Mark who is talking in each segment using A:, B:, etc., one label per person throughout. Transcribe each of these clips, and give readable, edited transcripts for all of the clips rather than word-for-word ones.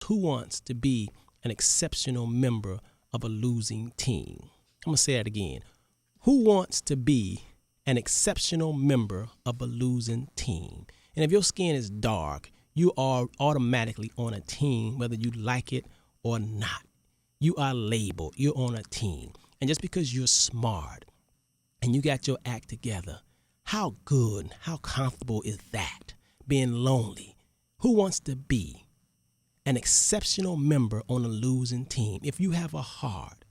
A: who wants to be an exceptional member of a losing team? I'm going to say that again. Who wants to be an exceptional member of a losing team? And if your skin is dark, you are automatically on a team, whether you like it or not. You are labeled. You're on a team. And just because you're smart and you got your act together, how good, how comfortable is that, being lonely? Who wants to be an exceptional member on a losing team? If you have a heart,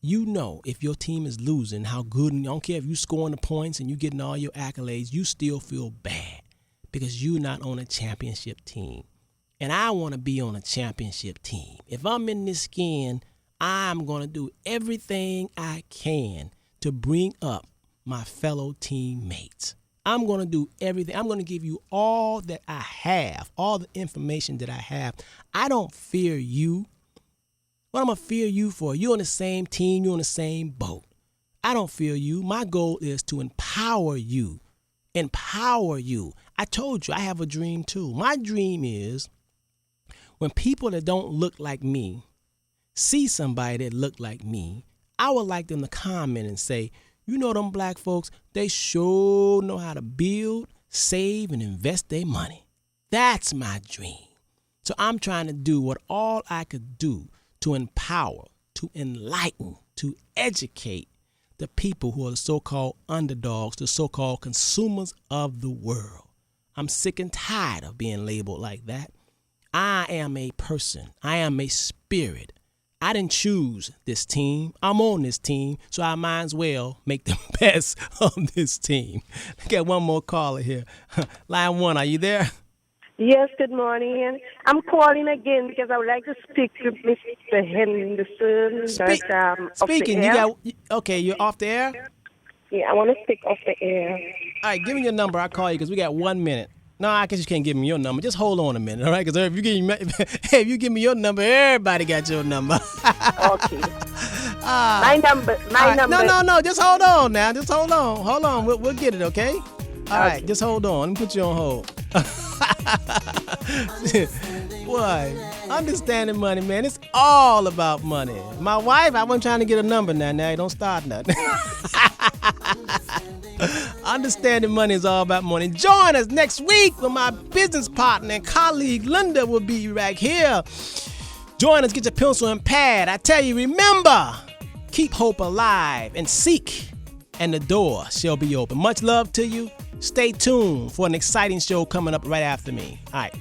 A: you know if your team is losing, how good, and I don't care if you scoring the points and you getting all your accolades, you still feel bad because you're not on a championship team. And I want to be on a championship team. If I'm in this skin, I'm going to do everything I can to bring up my fellow teammates. I'm going to do everything. I'm going to give you all that I have, all the information that I have. I don't fear you. What am I fear you for? You're on the same team. You're on the same boat. I don't fear you. My goal is to empower you. Empower you. I told you I have a dream too. My dream is when people that don't look like me see somebody that look like me, I would like them to comment and say, you know them black folks, they sure know how to build, save, and invest their money. That's my dream. So I'm trying to do what all I could do to empower, to enlighten, to educate the people who are the so-called underdogs, the so-called consumers of the world. I'm sick and tired of being labeled like that. I am a person. I am a spirit. I didn't choose this team. I'm on this team, so I might as well make the best of this team. I got one more caller here. Line 1, are you there?
B: Yes, good morning. I'm calling again because I would like to speak to Mr. Henderson.
A: Speaking, you got, okay, you're off the air?
B: Yeah, I want to speak off the air.
A: All right, give me your number. I'll call you because we got 1 minute. No, I guess you can't give me your number. Just hold on a minute, all right? Because if you give me your number, everybody got your number.
B: Okay. My number.
A: No. Just hold on now. Just hold on. Hold on. We'll get it, okay? All right. Just hold on. Let me put you on hold. Boy, understanding money, man. It's all about money. My wife, I wasn't trying to get a number now. Now, don't start nothing. Understanding money is all about money. Join us next week when my business partner and colleague Lynda will be right here. Join us, get your pencil and pad. I tell you, remember, keep hope alive and seek, and the door shall be open. Much love to you. Stay tuned for an exciting show coming up right after me. All right.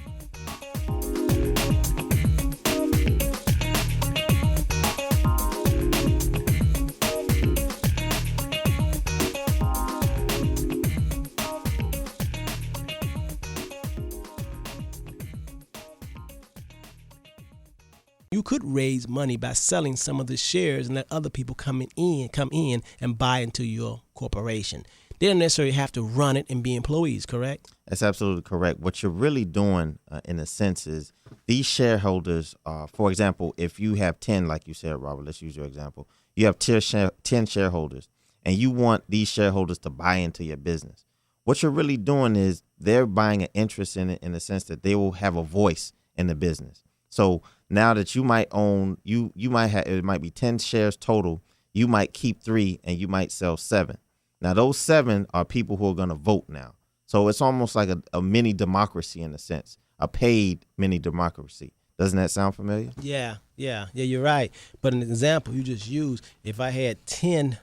A: You could raise money by selling some of the shares and let other people come in and buy into your corporation. They don't necessarily have to run it and be employees, correct?
C: That's absolutely correct. What you're really doing, in a sense, is these shareholders, for example, if you have 10, like you said, Robert, let's use your example. You have 10 shareholders, and you want these shareholders to buy into your business. What you're really doing is they're buying an interest in it in the sense that they will have a voice in the business. So now that you might own, you might have, it might be 10 shares total. You might keep 3 and you might sell 7. Now, those 7 are people who are going to vote now. So it's almost like a mini democracy in a sense, a paid mini democracy. Doesn't that sound familiar?
A: Yeah, you're right. But an example you just used, if I had 10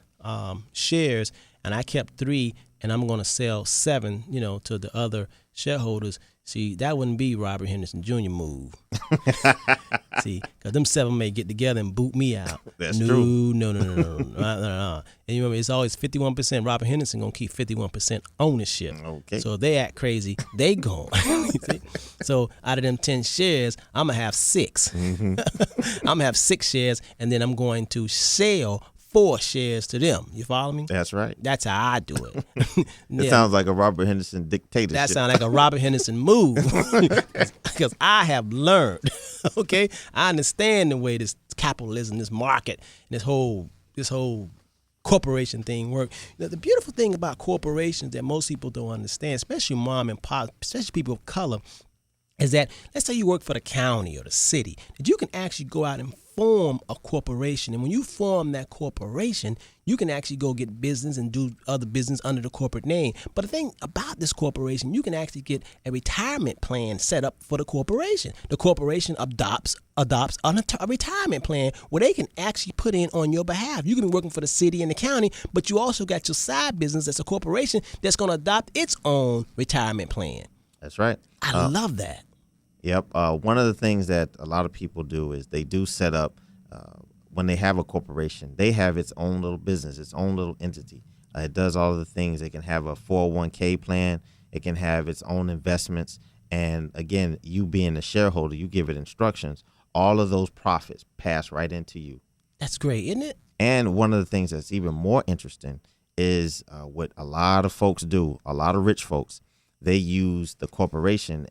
A: shares and I kept 3 and I'm going to sell 7, to the other shareholders, see, that wouldn't be Robert Henderson Jr. move. See, because them 7 may get together and boot me out.
C: That's true.
A: No. And you remember, it's always 51%. Robert Henderson going to keep 51% ownership.
C: Okay.
A: So if they act crazy, they gone. So out of them 10 shares, I'm going to have 6. Mm-hmm. I'm going to have 6 shares, and then I'm going to sell 4 shares to them. You follow me?
C: That's right.
A: That's how I do it.
C: It sounds like a Robert Henderson dictatorship.
A: That sounds like a Robert Henderson move. Because I have learned, okay? I understand the way this capitalism, this market, this whole corporation thing work. The beautiful thing about corporations that most people don't understand, especially mom and pop, especially people of color, is that, let's say you work for the county or the city, that you can actually go out and form a corporation. And when you form that corporation, you can actually go get business and do other business under the corporate name. But the thing about this corporation, you can actually get a retirement plan set up for the corporation. The corporation adopts a retirement plan where they can actually put in on your behalf. You can be working for the city and the county, but you also got your side business that's a corporation that's going to adopt its own retirement plan.
C: That's right.
A: I love that.
C: Yep. One of the things that a lot of people do is they do set up, when they have a corporation, they have its own little business, its own little entity. It does all of the things. It can have a 401k plan. It can have its own investments. And again, you being a shareholder, you give it instructions. All of those profits pass right into you.
A: That's great, isn't it?
C: And one of the things that's even more interesting is what a lot of folks do, a lot of rich folks, they use the corporation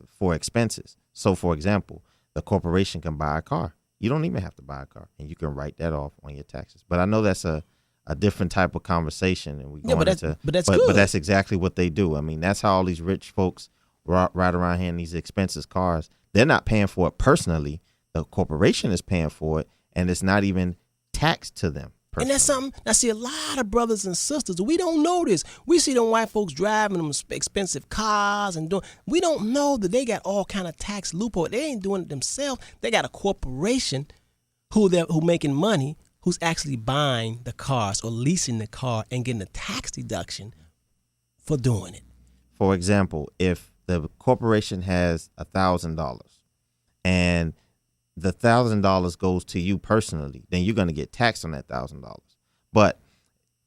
C: for expenses. So, for example, the corporation can buy a car. You don't even have to buy a car, and you can write that off on your taxes. But I know that's a different type of conversation, and
A: but that's good.
C: But that's exactly what they do. I mean, that's how all these rich folks ride around here in these expensive cars. They're not paying for it personally. The corporation is paying for it, and it's not even taxed to them. Personally.
A: And that's something, I see a lot of brothers and sisters, we don't know this. We see them white folks driving them expensive cars and doing, we don't know that they got all kind of tax loophole. They ain't doing it themselves. They got a corporation who making money, who's actually buying the cars or leasing the car and getting a tax deduction for doing it.
C: For example, if the corporation has $1,000 and the $1,000 goes to you personally, then you're going to get taxed on that $1,000. But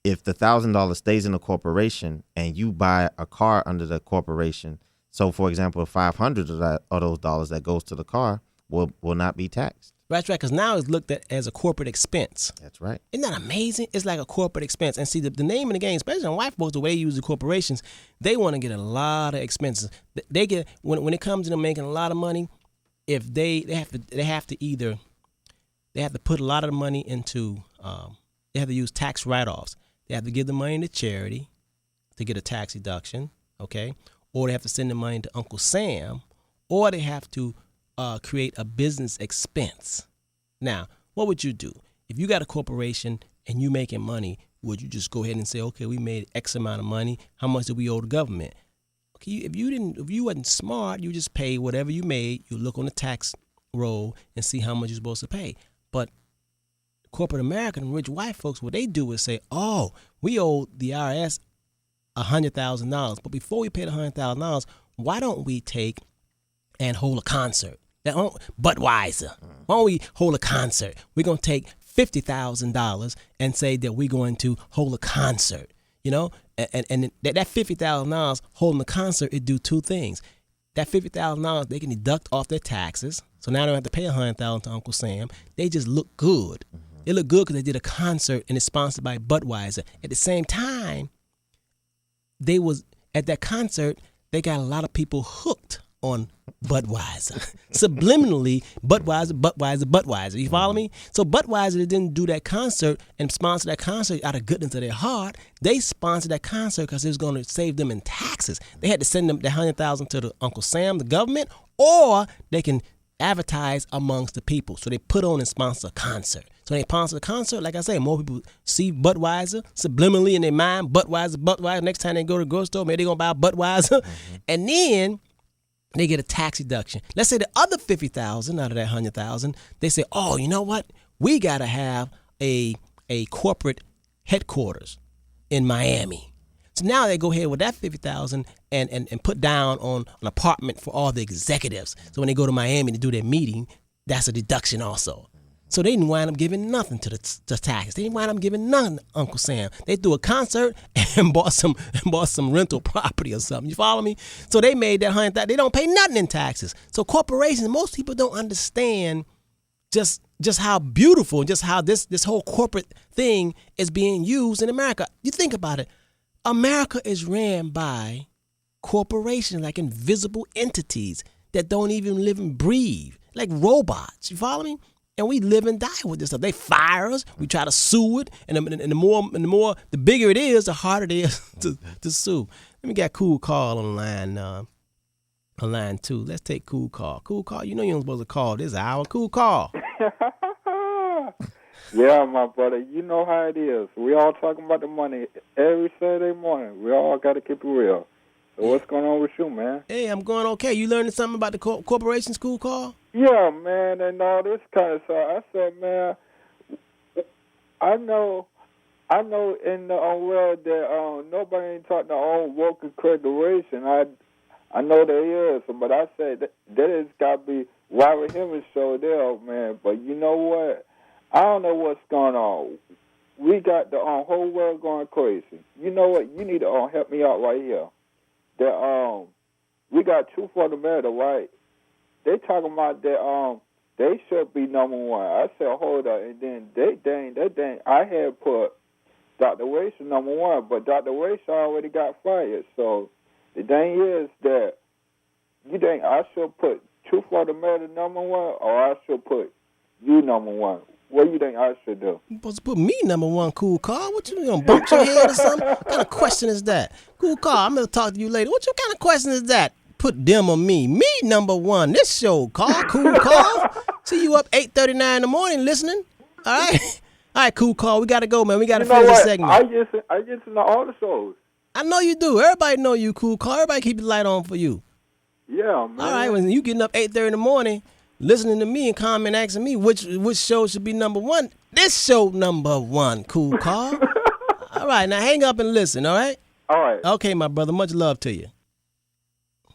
C: if the $1,000 stays in the corporation and you buy a car under the corporation, so for example, 500 of those dollars that goes to the car will not be taxed.
A: That's right, because now it's looked at as a corporate expense.
C: That's right.
A: Isn't that amazing? It's like a corporate expense. And see, the name of the game, especially on white folks, the way they use the corporations, they want to get a lot of expenses. They get when it comes to them making a lot of money. If they have to put a lot of the money into they have to use tax write-offs. They have to give the money to charity to get a tax deduction, okay? Or they have to send the money to Uncle Sam, or they have to create a business expense. Now, what would you do if you got a corporation and you making money? Would you just go ahead and say, okay, we made X amount of money? How much do we owe the government? If you wasn't smart, you just pay whatever you made. You look on the tax roll and see how much you're supposed to pay. But corporate America and rich white folks, what they do is say, "Oh, we owe the IRS $100,000, but before we pay the $100,000, why don't we take and hold a concert? Budweiser. Why don't we hold a concert? We're gonna take $50,000 and say that we're going to hold a concert." You know, and that $50,000 holding the concert, it do two things. That $50,000 they can deduct off their taxes, so now they don't have to pay $100,000 to Uncle Sam. They just look good. Mm-hmm. They look good because they did a concert and it's sponsored by Budweiser. At the same time, at that concert, they got a lot of people hooked on Budweiser. Subliminally, Budweiser. You follow me? So Budweiser didn't do that concert and sponsor that concert out of goodness of their heart. They sponsored that concert because it was going to save them in taxes. They had to send them the $100,000 to the Uncle Sam, the government, or they can advertise amongst the people. So they put on and sponsor a concert. So they sponsor the concert, like I say, more people see Budweiser subliminally in their mind, Budweiser. Next time they go to the grocery store, maybe they're going to buy Budweiser. Mm-hmm. And then they get a tax deduction. Let's say the other $50,000 out of that $100,000, they say, "Oh, you know what? We got to have a corporate headquarters in Miami." So now they go ahead with that $50,000 and put down on an apartment for all the executives. So when they go to Miami to do their meeting, that's a deduction also. So they didn't wind up giving nothing to the taxes. They didn't wind up giving nothing to Uncle Sam. They threw a concert and bought some rental property or something. You follow me? So they made that $100,000. They don't pay nothing in taxes. So corporations, most people don't understand just how beautiful, just how this whole corporate thing is being used in America. You think about it. America is ran by corporations, like invisible entities that don't even live and breathe, like robots. You follow me? And we live and die with this stuff. They fire us. We try to sue it, and the bigger it is, the harder it is to sue. Let me get a cool call on the line. on line 2. Let's take Cool Call. Cool Call, you know you ain't supposed to call this hour. Cool Call.
D: Yeah, my brother. You know how it is. We all talking about the money every Saturday morning. We all got to keep it real. So what's going on with you, man?
A: Hey, I'm going okay. You learning something about the corporation, Cool Call?
D: Yeah, man, and all this kind of stuff. I said, man, I know in the world that nobody ain't talking the own worker corporation. I know there is, but I said that has got to be Robert Henderson show there, man. But you know what? I don't know what's going on. We got the whole world going crazy. You know what? You need to help me out right here. That we got two for the matter, right? They talking about that they should be number one. I said, hold up, and then they dang. I had put Dr. Rachel number one, but Dr. Rachel already got fired. So the thing is that you think I should put Truth for the Matter number one, or I should put you number one? What do you think I should do?
A: You supposed to put me number one, Cool Call. What you gonna bump your head or something? What kind of question is that? Cool Call, I'm gonna talk to you later. What kind of question is that? Put them or me. Me number one. This show, Cool Call. See you up 8:39 in the morning listening. All right? All right, Cool Call. We got to go, man. We got to finish this segment.
D: I just know all the shows.
A: I know you do. Everybody know you, Cool Call. Everybody keep the light on for you.
D: Yeah, man.
A: All right, when you getting up 8:30 in the morning, listening to me and comment asking me which show should be number one. This show number one, Cool Call. All right, now hang up and listen, all right?
D: All right.
A: Okay, my brother. Much love to you.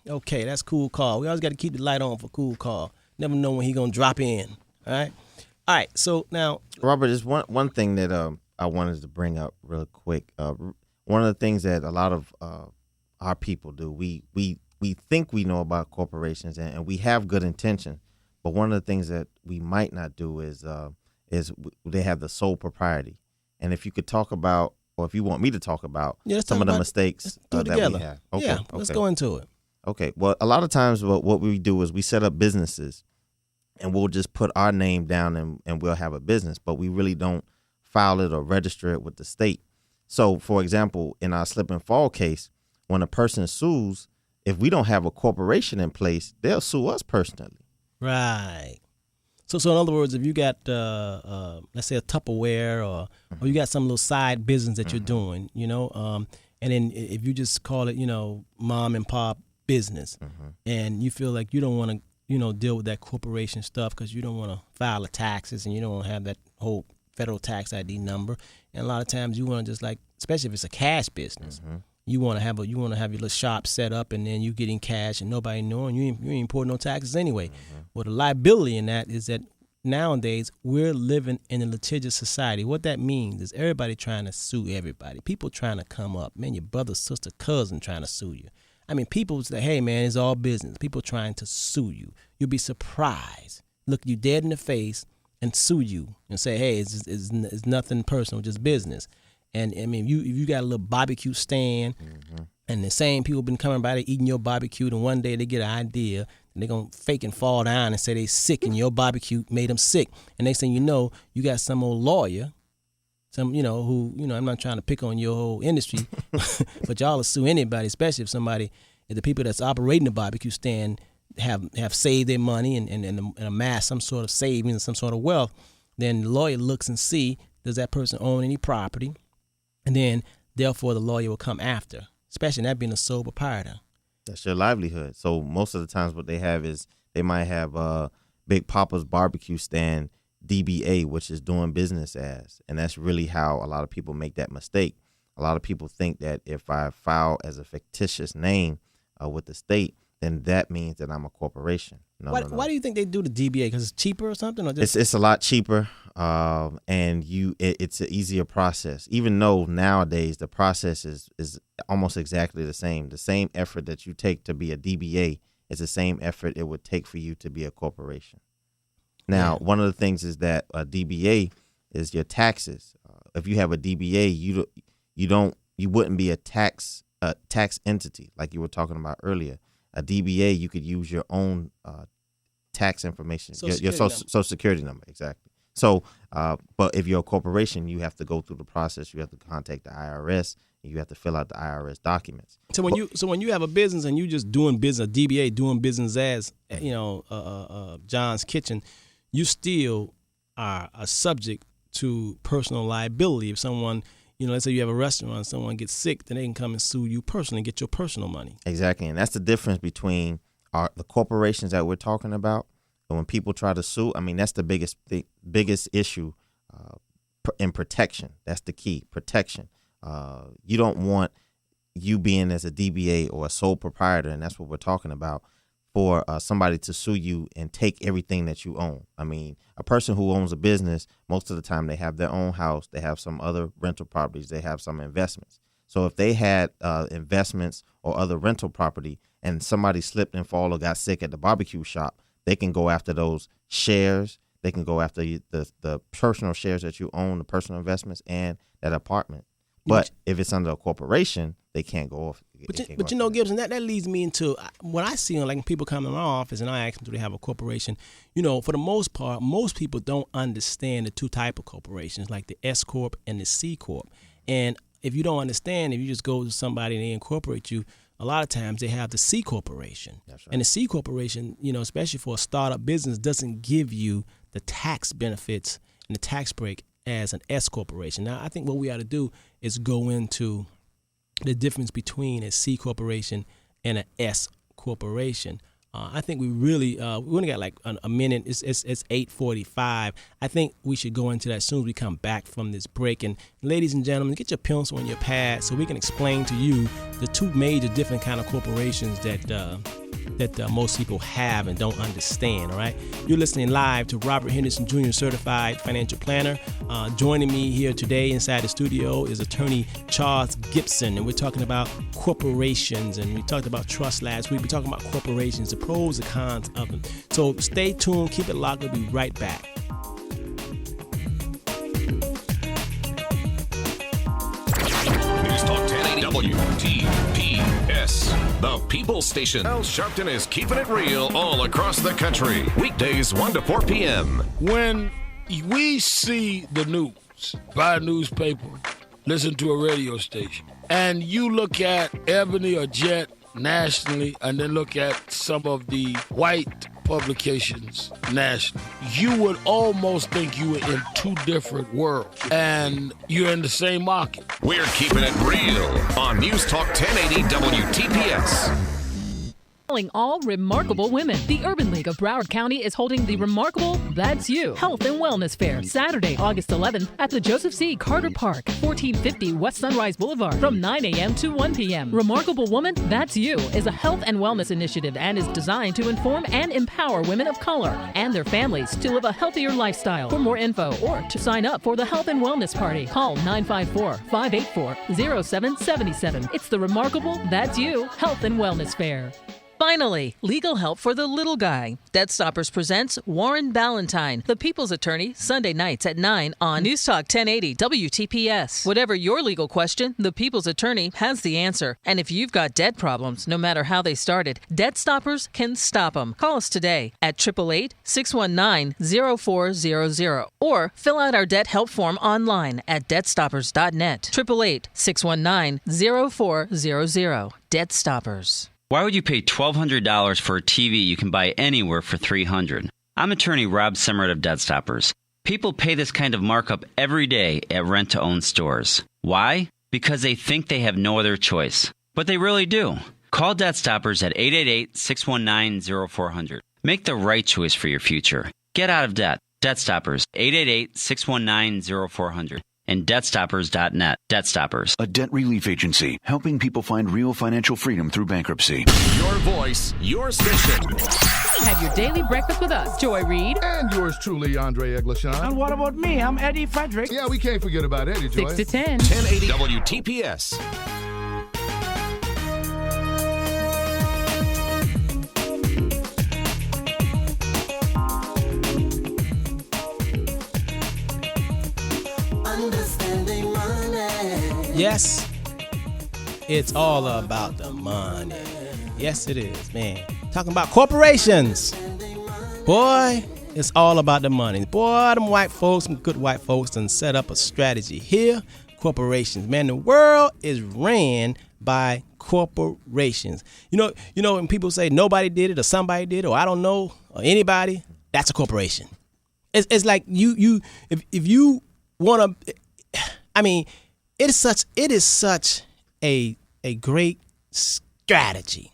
A: Okay, that's Cool Call. We always got to keep the light on for Cool Call. Never know when he going to drop in, all right? All right, so now.
C: Robert, there's one thing that I wanted to bring up real quick. One of the things that a lot of our people do, we think we know about corporations and we have good intention, but one of the things that we might not do is they have the sole propriety. And if you could talk about, or if you want me to talk about some of the mistakes that we have. Okay,
A: yeah, let's go into it.
C: Okay, well, a lot of times what we do is we set up businesses and we'll just put our name down and we'll have a business, but we really don't file it or register it with the state. So, for example, in our slip and fall case, when a person sues, if we don't have a corporation in place, they'll sue us personally.
A: Right. So in other words, if you got, let's say a Tupperware or you got some little side business that you're doing, and then if you just call it, mom and pop business, and you feel like you don't want to, deal with that corporation stuff because you don't want to file the taxes and you don't want to have that whole federal tax ID number. And a lot of times you want to just especially if it's a cash business, you want to have your little shop set up and then you getting cash and nobody knowing you ain't paying no taxes anyway. Well, the liability in that is that nowadays we're living in a litigious society. What that means is everybody trying to sue everybody. People trying to come up. Man, your brother, sister, cousin trying to sue you. I mean, people say, hey, man, it's all business. People trying to sue you. You'll be surprised. Look you dead in the face and sue you and say, hey, it's nothing personal, just business. And, I mean, if you got a little barbecue stand and the same people been coming by there eating your barbecue, and one day they get an idea and they're going to fake and fall down and say they sick and your barbecue made them sick. And next thing you know, you got some old lawyer, who, I'm not trying to pick on your whole industry, but y'all will sue anybody, especially if the people that's operating the barbecue stand have saved their money and amassed some sort of savings, some sort of wealth. Then the lawyer looks and see, does that person own any property? And then, therefore, the lawyer will come after, especially that being a sole proprietor.
C: That's your livelihood. So most of the times what they have is they might have Big Papa's barbecue stand, DBA, which is doing business as. And that's really how a lot of people make that mistake. A lot of people think that if I file as a fictitious name with the state, then that means that I'm a corporation. No.
A: Why do you think they do the DBA? Because it's cheaper or something? Or just...
C: It's a lot cheaper, and it's an easier process. Even though nowadays the process is almost exactly the same. The same effort that you take to be a DBA is the same effort it would take for you to be a corporation. Now, one of the things is that a DBA is your taxes. If you have a DBA, you wouldn't be a tax entity like you were talking about earlier. A DBA, you could use your own tax information, your social security number, exactly. So, but if you're a corporation, you have to go through the process. You have to contact the IRS. And you have to fill out the IRS documents.
A: So when you have a business and you just doing business, DBA doing business as John's Kitchen, you still are subject to personal liability. If someone, let's say you have a restaurant, someone gets sick, then they can come and sue you personally and get your personal money.
C: Exactly, and that's the difference between the corporations that we're talking about. And when people try to sue, I mean, that's the biggest issue in protection. That's the key, protection. You don't want you being as a DBA or a sole proprietor, and that's what we're talking about, for somebody to sue you and take everything that you own. I mean, a person who owns a business, most of the time they have their own house, they have some other rental properties, they have some investments. So if they had investments or other rental property and somebody slipped and fall or got sick at the barbecue shop, they can go after those shares. They can go after the personal shares that you own, the personal investments, and that apartment. But if it's under a corporation, they can't go off.
A: But Gibson, that leads me into what I see when people come in my office and I ask them, do they have a corporation? For the most part, most people don't understand the two type of corporations, like the S Corp and the C Corp. And if you don't understand, if you just go to somebody and they incorporate you, a lot of times they have the C Corporation.
C: That's right.
A: And the C Corporation, especially for a startup business, doesn't give you the tax benefits and the tax break as an S Corporation. Now, I think what we ought to do is go into the difference between a C Corporation and an S Corporation. I think we only got like a minute. It's 8:45. I think we should go into that as soon as we come back from this break. And ladies and gentlemen, get your pencil and your pad so we can explain to you the two major different kind of corporations that most people have and don't understand, all right? You're listening live to Robert Henderson Jr., Certified Financial Planner. Joining me here today inside the studio is attorney Charles Gibson, and we're talking about corporations, and we talked about trust last week. We're talking about corporations, the pros and cons of them. So stay tuned, keep it locked, we'll be right back.
E: News Talk 1080 WTPS, the People Station. Al Sharpton is keeping it real all across the country. Weekdays 1 to 4 p.m.
F: When we see the news, buy a newspaper, listen to a radio station, and you look at Ebony or Jet nationally, and then look at some of the white publications nationally, you would almost think you were in two different worlds, and you're in the same market.
E: We're keeping it real on News Talk 1080 WTPS.
G: Calling all remarkable women. The Urban League of Broward County is holding the Remarkable That's You Health and Wellness Fair Saturday, August 11th at the Joseph C. Carter Park, 1450 West Sunrise Boulevard from 9 a.m. to 1 p.m. Remarkable Woman That's You is a health and wellness initiative and is designed to inform and empower women of color and their families to live a healthier lifestyle. For more info or to sign up for the Health and Wellness Party, call 954-584-0777. It's the Remarkable That's You Health and Wellness Fair. Finally, legal help for the little guy. Debt Stoppers presents Warren Ballantyne, the People's Attorney, Sunday nights at 9 on News Talk 1080 WTPS. Whatever your legal question, the People's Attorney has the answer. And if you've got debt problems, no matter how they started, Debt Stoppers can stop them. Call us today at 888-619-0400 or fill out our debt help form online at debtstoppers.net. 888-619-0400. Debt Stoppers.
H: Why would you pay $1,200 for a TV you can buy anywhere for $300? I'm attorney Rob Semmert of Debt Stoppers. People pay this kind of markup every day at rent-to-own stores. Why? Because they think they have no other choice. But they really do. Call Debt Stoppers at 888-619-0400. Make the right choice for your future. Get out of debt. Debt Stoppers, 888-619-0400. And debtstoppers.net. Debt Stoppers,
I: a debt relief agency helping people find real financial freedom through bankruptcy.
E: Your voice, your station.
G: Have your daily breakfast with us, Joy Reid.
J: And yours truly, Andre Eglishan.
K: And what about me? I'm Eddie Frederick.
J: Yeah, we can't forget about Eddie, Joy.
G: 6 to 10.
E: 1080 WTPS.
A: Yes, it's all about the money. Yes, it is, man. Talking about corporations. Boy, It's all about the money. Boy, them white folks, some good white folks, done set up a strategy here. Corporations, man, the world is ran by corporations. You know when people say nobody did it or somebody did it or I don't know or anybody, that's a corporation. It's like if you want to, I mean, it is such a great strategy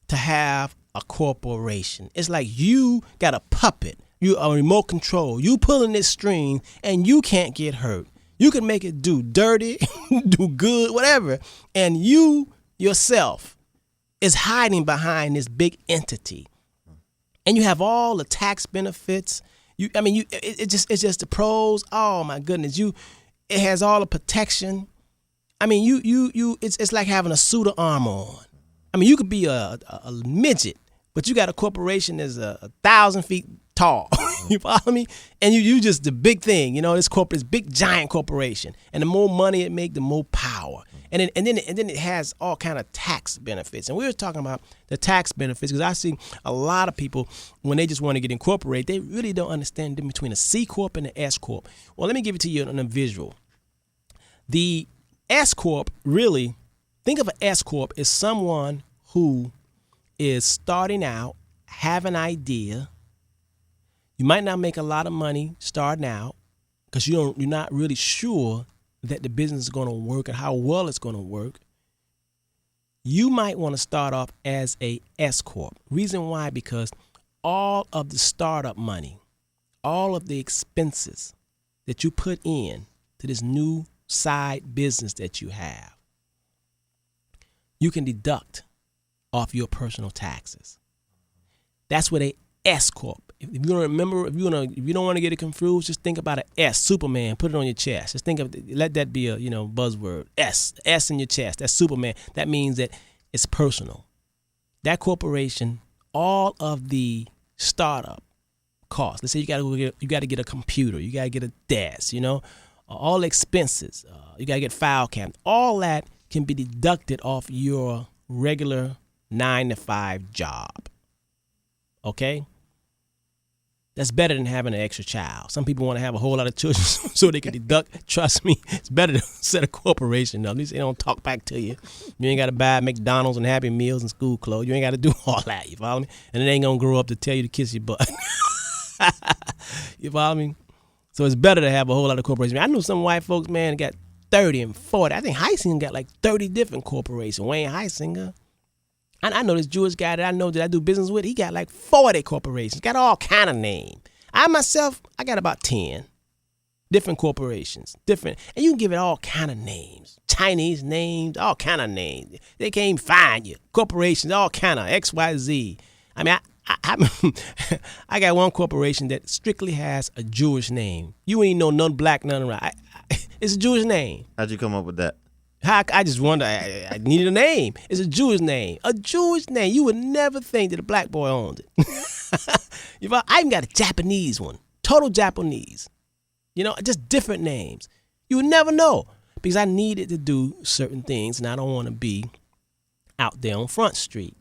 A: to have a corporation. It's like you got a puppet, you a remote control, you pulling this string and you can't get hurt. You can make it do dirty, do good, whatever. And you yourself is hiding behind this big entity. And you have all the tax benefits. It's just the pros. Oh my goodness. It has all the protection. I mean, it's like having a suit of armor on. I mean, you could be a midget, but you got a corporation that's 1,000 feet tall. You follow me? And you just the big thing, this big giant corporation. And the more money it make, the more power. And then it has all kind of tax benefits. And we were talking about the tax benefits because I see a lot of people when they just want to get incorporated, they really don't understand the difference between a C corp and an S corp. Well, let me give it to you on a visual. The S corp, really, think of an S corp as someone who is starting out, have an idea. You might not make a lot of money starting out because you're not really sure that the business is going to work and how well it's going to work. You might want to start off as a S corp. Reason why? Because all of the startup money, all of the expenses that you put in to this new side business that you have, you can deduct off your personal taxes. That's what a S corp. If you don't remember, if you don't want to get it confused, just think about an S, Superman. Put it on your chest. Just think of let that be a buzzword. S in your chest. That's Superman. That means that it's personal. That corporation, all of the startup costs. Let's say you got to get a computer. You got to get a desk. All the expenses. You got to get file cabinet. All that can be deducted off your regular 9-to-5 job. Okay. That's better than having an extra child. Some people want to have a whole lot of children so they can deduct. Trust me, it's better to set a corporation up. At least they don't talk back to you. You ain't got to buy McDonald's and Happy Meals and school clothes. You ain't got to do all that. You follow me? And it ain't going to grow up to tell you to kiss your butt. You follow me? So it's better to have a whole lot of corporations. I know some white folks, man, got 30 and 40. I think Heisinger got like 30 different corporations. Wayne Heisinger. I know this Jewish guy that I do business with, he got like 40 corporations, got all kind of names. I myself, I got about 10 different corporations, different, and you can give it all kind of names, Chinese names, all kind of names. They can't even find you. Corporations, all kind of XYZ. I mean, I got one corporation that strictly has a Jewish name. You ain't know none black, none right. It's a Jewish name.
C: How'd you come up with that?
A: I just wonder, I needed a name. It's a Jewish name. A Jewish name. You would never think that a black boy owned it. I even got a Japanese one. Total Japanese. Just different names. You would never know because I needed to do certain things and I don't want to be out there on Front Street.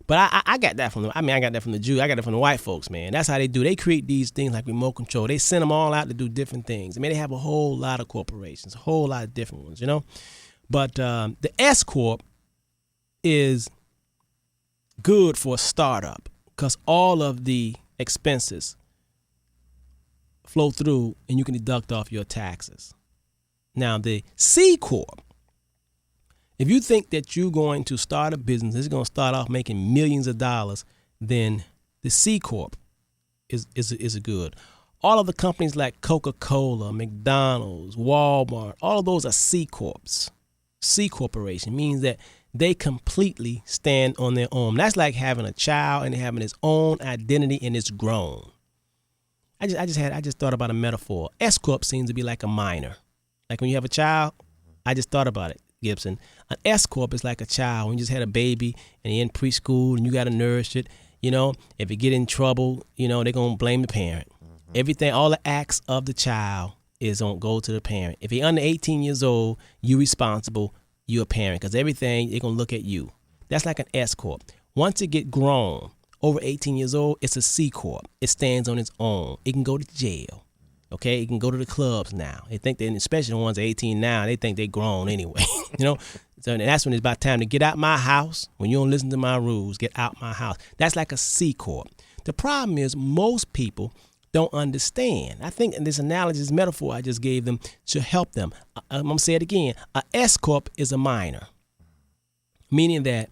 A: But I got that from I got that from the Jews. I got that from the white folks, man. That's how they do. They create these things like remote control. They send them all out to do different things. They have a whole lot of corporations, a whole lot of different ones, But the S corp is good for a startup because all of the expenses flow through and you can deduct off your taxes. Now, the C corp, if you think that you're going to start a business, it's going to start off making millions of dollars, then the C corp is a good. All of the companies like Coca-Cola, McDonald's, Walmart, all of those are C corps. C corporation means that they completely stand on their own. That's like having a child and having its own identity and it's grown. I just thought about a metaphor. S corp seems to be like a minor. Like when you have a child, I just thought about it, Gibson. An S corp is like a child when you just had a baby and you're in preschool and you got to nourish it. If you get in trouble, they're going to blame the parent. Everything, all the acts of the child is on go to the parent. If you're under 18 years old, you're responsible, you're a parent, because everything, they're going to look at you. That's like an S corp. Once it get grown, over 18 years old, it's a C Corp. It stands on its own. It can go to jail. Okay, it can go to the clubs now. They think that, especially the ones 18 now, they think they're grown anyway. So that's when it's about time to get out my house. When you don't listen to my rules, get out my house. That's like a C Corp. The problem is most people don't understand. I think this analogy, this metaphor I just gave them should help them. I'm going to say it again. A S Corp is a minor, meaning that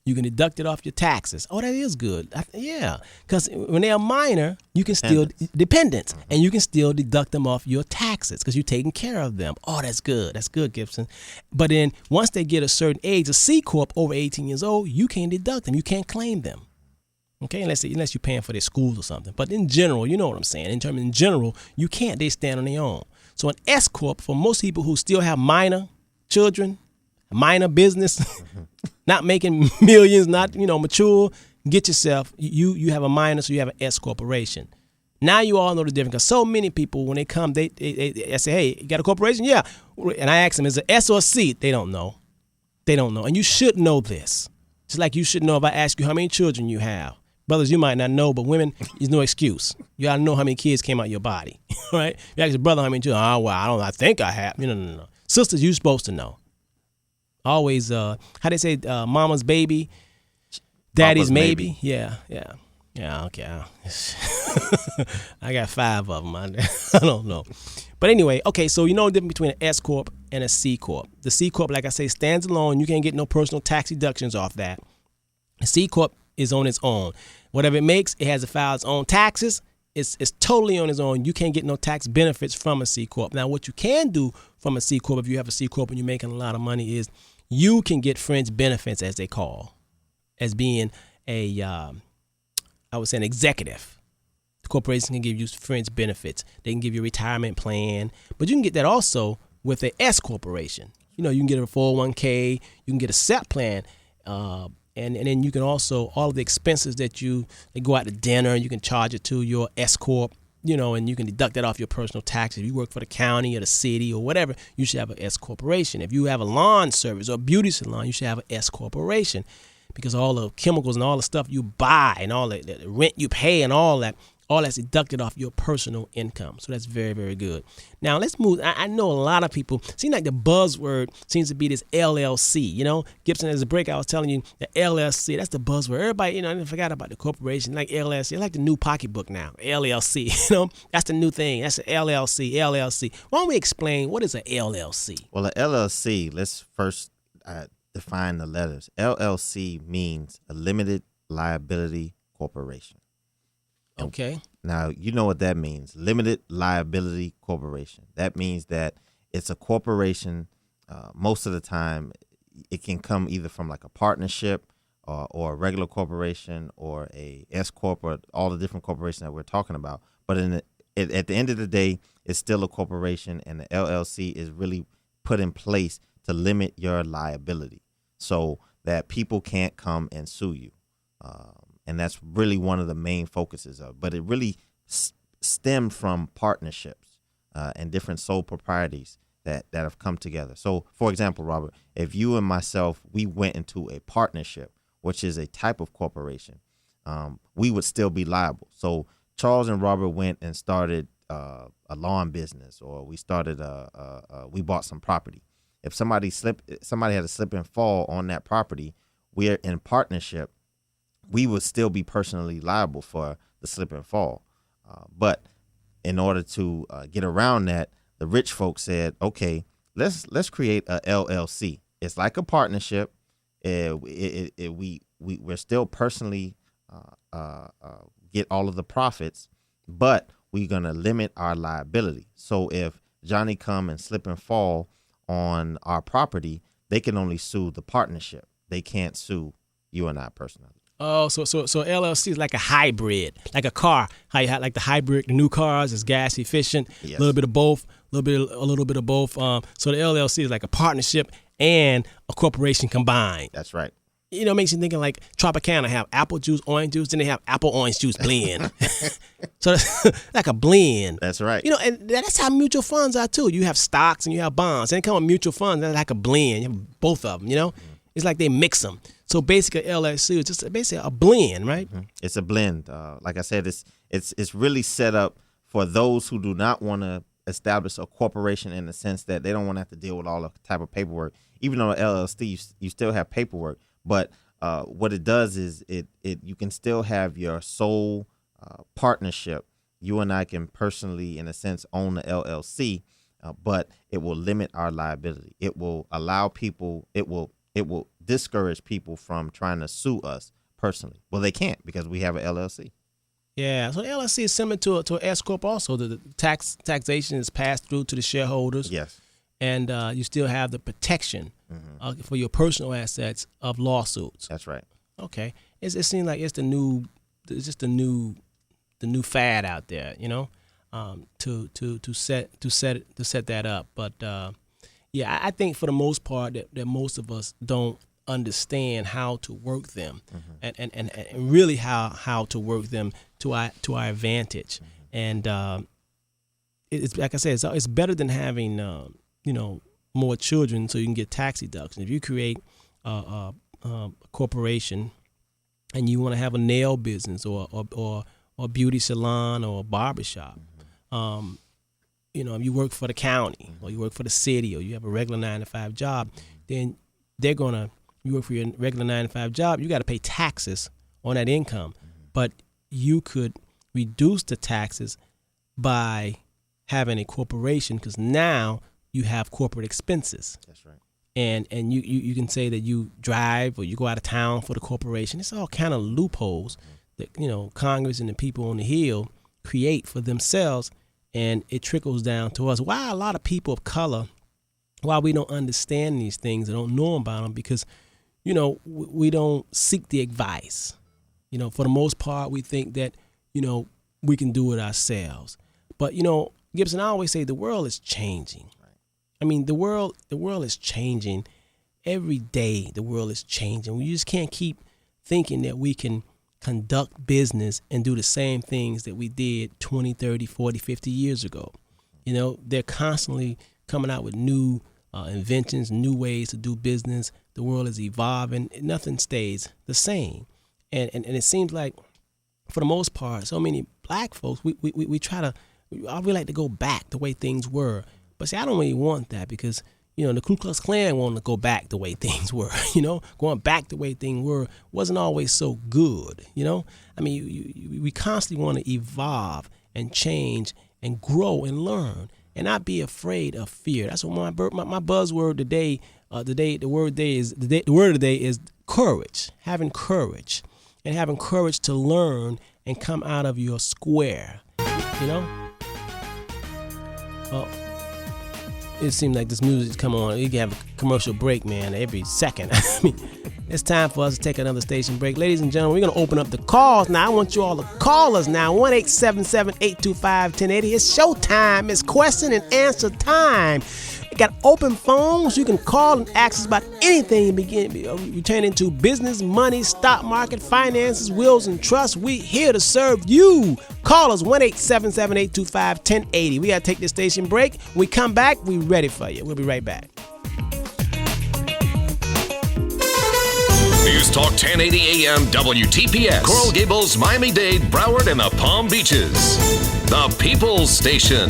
A: you can deduct it off your taxes. Oh, that is good. Yeah, because when they're a minor, you can still, dependents, and you can still deduct them off your taxes because you're taking care of them. Oh, that's good. That's good, Gibson. But then once they get a certain age, a C Corp over 18 years old, you can't deduct them. You can't claim them. Okay, unless you're paying for their schools or something. But in general, you know what I'm saying. In general, you can't. They stand on their own. So an S Corp, for most people who still have minor children, minor business, not making millions, not mature, get yourself. You have a minor, so you have an S corporation. Now you all know the difference. Because so many people, when they come, they say, "Hey, you got a corporation?" Yeah. And I ask them, "Is it S or C?" They don't know. They don't know, and you should know this. Just like you should know if I ask you how many children you have. Brothers, you might not know, but women, there's no excuse. You gotta know how many kids came out your body, right? You ask your brother how many children. Oh, well, I think I have. No. Sisters, you're supposed to know. Always, how they say, mama's baby, daddy's maybe. Yeah, okay. I got 5 of them. I don't know. But anyway, okay, so you know the difference between an S Corp and a C Corp. The C Corp, like I say, stands alone. You can't get no personal tax deductions off that. The C Corp is on its own. Whatever it makes, it has to file its own taxes. It's totally on its own. You can't get no tax benefits from a C Corp. Now, what you can do from a C Corp, if you have a C Corp and you're making a lot of money, is you can get fringe benefits, as they call, as being I would say an executive. The corporation can give you fringe benefits. They can give you a retirement plan, but you can get that also with a S corporation. You can get a 401k, you can get a SEP plan, and then you can also, all of the expenses that they go out to dinner, you can charge it to your S Corp, and you can deduct that off your personal taxes. If you work for the county or the city or whatever, you should have an S corporation. If you have a lawn service or a beauty salon, you should have an S corporation, because all the chemicals and all the stuff you buy and all the rent you pay and all that's deducted off your personal income. So that's very, very good. Now let's move. I know a lot of people, seem like the buzzword seems to be this LLC. Gibson, as a break, I was telling you the LLC, that's the buzzword. Everybody, I forgot about the corporation, like LLC, like the new pocketbook now, LLC, that's the new thing. That's the LLC. Why don't we explain what is a LLC?
C: Well, a LLC, let's first define the letters. LLC means a limited liability corporation.
A: Okay.
C: Now, you know what that means. Limited liability corporation. That means that it's a corporation. Most of the time, it can come either from like a partnership or a regular corporation or a S Corp or all the different corporations that we're talking about. But at the end of the day, it's still a corporation, and the LLC is really put in place to limit your liability so that people can't come and sue you. And that's really one of the main focuses of. But it really stemmed from partnerships and different sole proprieties that have come together. So, for example, Robert, if you and myself, we went into a partnership, which is a type of corporation, we would still be liable. So Charles and Robert went and started a lawn business, or we started we bought some property. If somebody had a slip and fall on that property, we're in partnership. We would still be personally liable for the slip and fall. But in order to get around that, the rich folks said, okay, let's create a LLC. It's like a partnership. We're still personally get all of the profits, but we're going to limit our liability. So if Johnny come and slip and fall on our property, they can only sue the partnership. They can't sue you and I personally.
A: Oh, so LLC is like a hybrid, like a car. How you have like the hybrid, the new cars is gas efficient,
C: Yes.
A: a little bit of both, a little bit of both. So the LLC is like a partnership and a corporation combined.
C: That's right.
A: It makes you thinking like Tropicana have apple juice, orange juice, then they have apple orange juice blend. So that's like a blend.
C: That's right.
A: And that's how mutual funds are too. You have stocks and you have bonds, and they come with mutual funds. That's like a blend. You have both of them. It's like they mix them. So basically, LLC is just basically a blend, right?
C: Mm-hmm. It's a blend. Like I said, it's really set up for those who do not want to establish a corporation in the sense that they don't want to have to deal with all the type of paperwork. Even though LLC, you still have paperwork, but what it does is it you can still have your sole partnership. You and I can personally, in a sense, own the LLC, but it will limit our liability. It will allow people. It will discourage people from trying to sue us personally. Well, they can't because we have an LLC.
A: Yeah, so LLC is similar to an S corp. Also, the taxation is passed through to the shareholders.
C: Yes,
A: and you still have the protection for your personal assets of lawsuits.
C: That's right.
A: Okay, it seems like it's just the new fad out there, you know, to set that up. But yeah, I think for the most part that most of us don't understand how to work them, and really how to work them to our advantage. And it's like I said, it's better than having more children so you can get tax deduction. If you create a corporation and you want to have a nail business or a beauty salon or a barbershop, if you work for the county or you work for the city or you have a regular 9-to-5 job, then you work for your regular 9-to-5 job, you got to pay taxes on that income. But you could reduce the taxes by having a corporation because now you have corporate expenses.
C: That's right.
A: And you can say that you drive or you go out of town for the corporation. It's all kind of loopholes that Congress and the people on the Hill create for themselves, and it trickles down to us. Why a lot of people of color, why we don't understand these things and don't know about them, because we don't seek the advice. For the most part, we think that we can do it ourselves. But Gibson, I always say the world is changing. I mean, the world is changing every day. The world is changing. We just can't keep thinking that we can conduct business and do the same things that we did 20, 30, 40, 50 years ago. They're constantly coming out with new inventions, new ways to do business. The world is evolving. Nothing stays the same. And it seems like, for the most part, so many black folks, we like to go back the way things were. But see, I don't really want that because, the Ku Klux Klan wanted to go back the way things were. Going back the way things were wasn't always so good. I mean, we constantly want to evolve and change and grow and learn and not be afraid of fear. That's what my buzzword today. The word of the day is courage. Having courage and having courage to learn and come out of your square. Well, it seems like this music's come on. You can have a commercial break, man, every second. I mean, it's time for us to take another station break. Ladies and gentlemen, we're going to open up the calls now. I want you all to call us now. 1-877-825-1080. It's showtime. It's question and answer time. We got open phones. You can call and ask us about anything pertaining to business, money, stock market, finances, wills, and trusts. We here to serve you. Call us 1-877-825-1080. We got to take this station break. When we come back, we ready for you. We'll be right back.
E: News Talk 1080 AM WTPS. Coral Gables, Miami-Dade, Broward, and the Palm Beaches. The People's Station.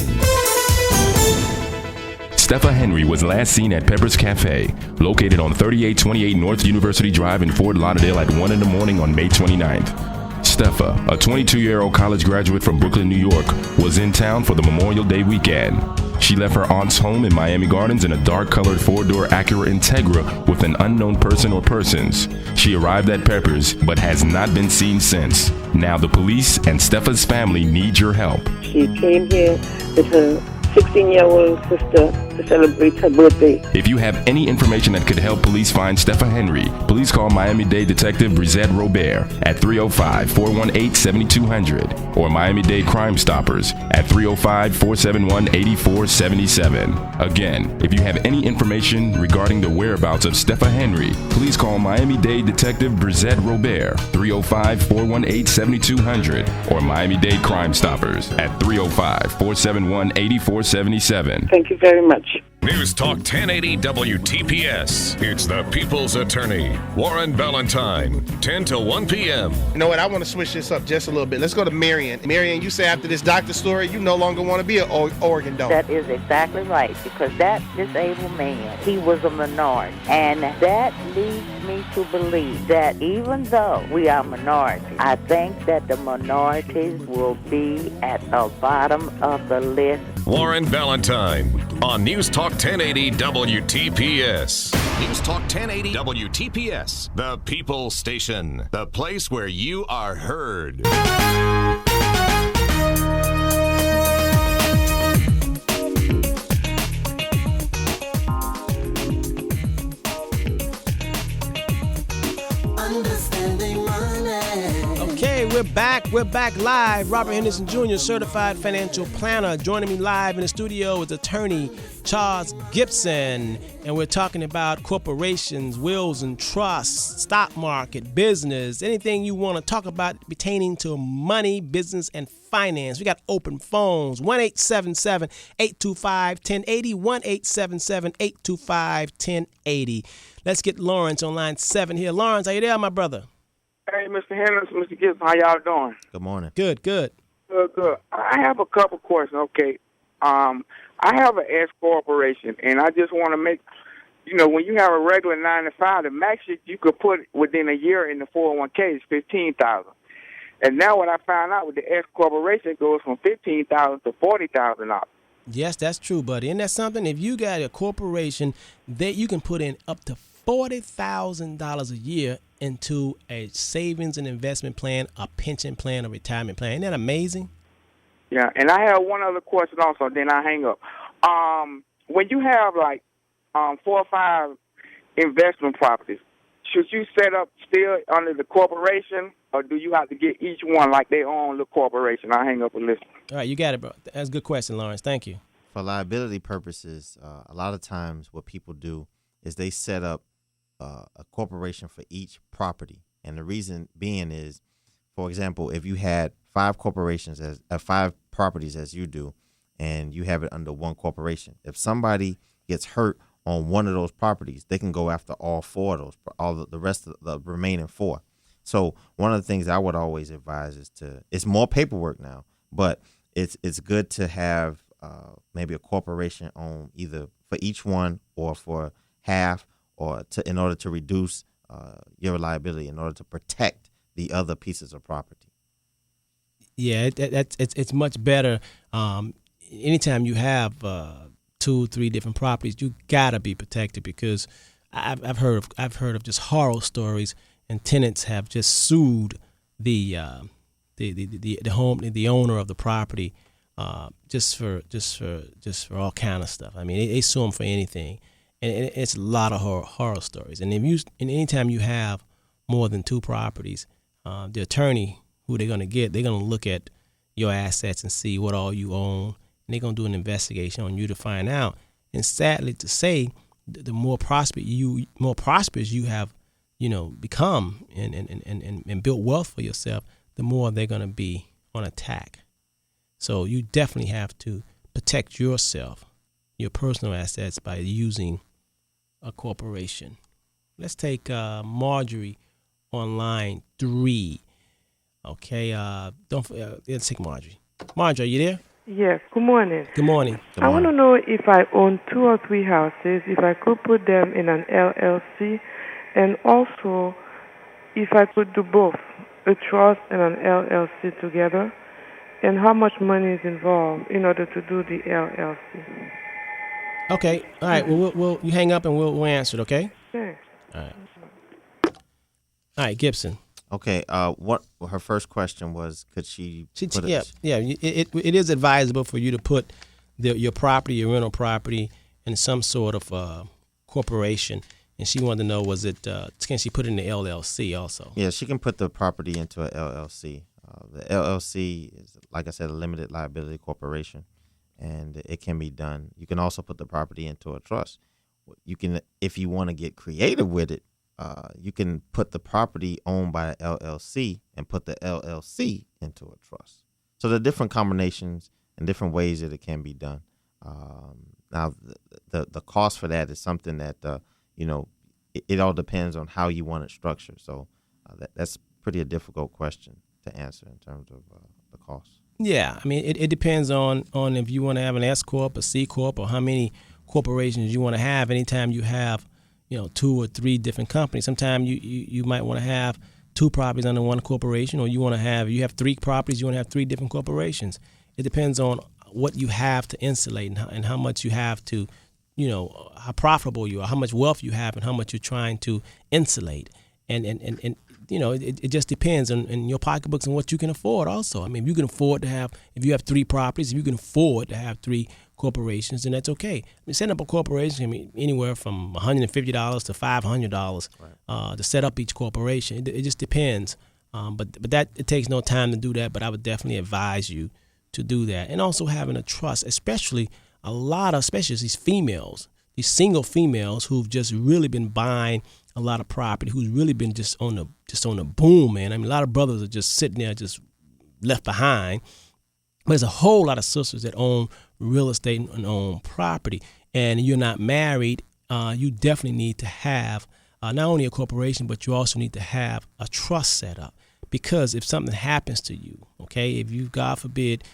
L: Stepha Henry was last seen at Pepper's Cafe, located on 3828 North University Drive in Fort Lauderdale at 1 a.m. on May 29th. Stepha, a 22-year-old college graduate from Brooklyn, New York, was in town for the Memorial Day weekend. She left her aunt's home in Miami Gardens in a dark-colored 4-door Acura Integra with an unknown person or persons. She arrived at Pepper's, but has not been seen since. Now the police and Stepha's family need your help.
M: She came here with her 16-year-old sister to celebrate her birthday.
L: If you have any information that could help police find Stepha Henry, please call Miami-Dade Detective Brizette Robert at 305-418-7200 or Miami-Dade Crime Stoppers at 305-471-8477. Again, if you have any information regarding the whereabouts of Stepha Henry, please call Miami-Dade Detective Brizette Robert 305-418-7200 or Miami-Dade Crime Stoppers at 305-471-8477.
M: Thank you very much.
E: News Talk 1080 WTPS. It's the People's Attorney, Warren Ballantyne, 10 to 1 p.m.
N: You know what? I want to switch this up just a little bit. Let's go to Marion. Marion, you say after this doctor story, you no longer want to be an organ donor.
O: That is exactly right, because that disabled man, he was a minority. And that leads me to believe that even though we are minorities, I think that the minorities will be at the bottom of the list.
E: Warren Ballantyne on News Talk 1080 WTPS. News Talk 1080 WTPS, the People Station, the place where you are heard.
A: Okay, we're back. We're back live. Robert Henderson Jr., certified financial planner. Joining me live in the studio is attorney Charles Gibson. And we're talking about corporations, wills and trusts, stock market, business, anything you want to talk about pertaining to money, business, and finance. We got open phones, 1-877-825-1080, 1-877-825-1080. Let's get Lawrence on line 7 here. Lawrence, are you there, my brother?
P: Hey, Mr. Henderson, Mr. Gibson, how y'all doing?
C: Good morning.
A: Good.
P: Good. I have a couple questions. Okay. I have an S corporation, and I just want to make, when you have a regular 9 to 5, the max you could put within a year in the 401k is $15,000. And now what I found out with the S corporation, it goes from $15,000 to $40,000.
A: Yes, that's true, buddy. And that's something, if you got a corporation that you can put in up to $40,000 a year into a savings and investment plan, a pension plan, a retirement plan. Isn't that amazing?
P: Yeah, and I have one other question also, then I hang up. When you have 4 or 5 investment properties, should you set up still under the corporation, or do you have to get each one like they own the corporation? I hang up and listen.
A: All right, you got it, bro. That's a good question, Lawrence. Thank you.
C: For liability purposes, a lot of times what people do is they set up a corporation for each property. And the reason being is, for example, if you had 5 corporations, 5 properties as you do, and you have it under one corporation, if somebody gets hurt on one of those properties, they can go after all 4 of those, the rest of the remaining 4. So one of the things I would always advise is it's more paperwork now, but it's good to have maybe a corporation on either for each one or for half, or in order to reduce your liability, in order to protect the other pieces of property.
A: Yeah, it's much better. Anytime you have 2-3 different properties, you gotta be protected, because I've heard of just horror stories, and tenants have just sued the owner of the property just for all kind of stuff. I mean, they sue them for anything. And it's a lot of horror stories. And anytime you have more than 2 properties, the attorney who they're going to look at your assets and see what all you own, and they're going to do an investigation on you to find out. And sadly to say, the more prosperous you have, become and built wealth for yourself, the more they're going to be on attack. So you definitely have to protect yourself, your personal assets, by using a corporation. Let's take Marjorie on line 3. Okay, let's take Marjorie. Marjorie, are you there?
Q: Yes, good morning.
A: Good morning.
Q: I want to know if I own 2 or 3 houses, if I could put them in an LLC, and also if I could do both, a trust and an LLC together, and how much money is involved in order to do the LLC.
A: Okay. All right. Well, you hang up and we'll answer it. Okay.
Q: Thanks.
A: All right. All right, Gibson.
C: Okay. What her first question was? Could she?
A: Yeah. It is advisable for you to put your property, your rental property, in some sort of corporation. And she wanted to know, can she put it in the LLC also?
C: Yeah, she can put the property into a LLC. The LLC is, like I said, a limited liability corporation, and it can be done. You can also put the property into a trust. You can, if you want to get creative with it, you can put the property owned by an LLC and put the LLC into a trust. So there are different combinations and different ways that it can be done. Now, the cost for that is something that it all depends on how you want it structured. So that's pretty a difficult question to answer in terms of the cost.
A: Yeah, I mean, it depends on if you want to have an S corp, a C corp, or how many corporations you want to have. Anytime you have 2 or 3 different companies, sometimes you might want to have 2 properties under one corporation, or you have 3 properties, you want to have 3 different corporations. It depends on what you have to insulate and how much you have to, how profitable you are, how much wealth you have, and how much you're trying to insulate. And it just depends on your pocketbooks and what you can afford also. I mean, if you can afford to have, if you have 3 properties, if you can afford to have 3 corporations, then that's okay. I mean, setting up a corporation, I mean, anywhere from $150 to $500 to set up each corporation. It just depends. But that it takes no time to do that, but I would definitely advise you to do that. And also having a trust, especially these females, these single females who've just really been buying a lot of property, who's really been just on the boom, man. I mean, a lot of brothers are just sitting there, just left behind. But there's a whole lot of sisters that own real estate and own property, and you're not married. You definitely need to have not only a corporation, but you also need to have a trust set up. Because if something happens to you, okay, if you, God forbid,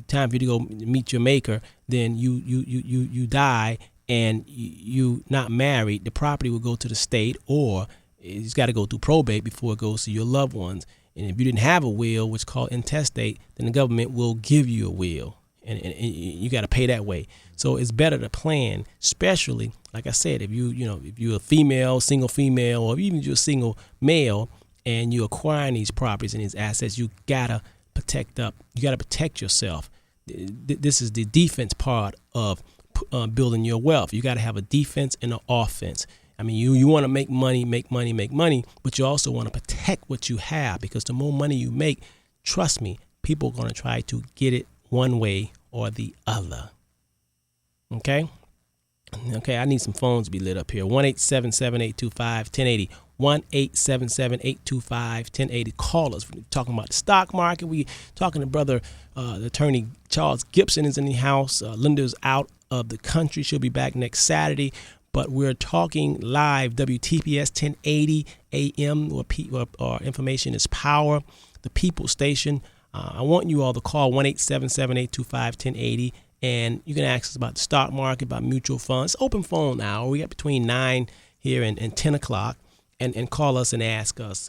A: time for you to go meet your maker, then you die and you not married, the property will go to the state, or it's got to go through probate before it goes to your loved ones. And if you didn't have a will, which is called intestate, then the government will give you a will, and you got to pay that way. So it's better to plan, especially, like I said, if you're a female, single female, or even you're a single male, and you're acquiring these properties and these assets, you gotta protect yourself. This is the defense part of building your wealth. You got to have a defense and an offense. I mean, you want to make money, but you also want to protect what you have, because the more money you make, trust me, people are going to try to get it one way or the other. Okay, I need some phones to be lit up here. 1-877-825-1080. 1-877-825-1080. Call us. We're talking about the stock market. We talking to brother, the attorney Charles Gibson is in the house. Lynda's out of the country. She'll be back next Saturday. But we're talking live, WTPS 1080 AM, where our information is power, the People Station. I want you all to call 1-877-825-1080. And you can ask us about the stock market, about mutual funds. Open phone hour. We got between 9 here and 10 o'clock. And call us and ask us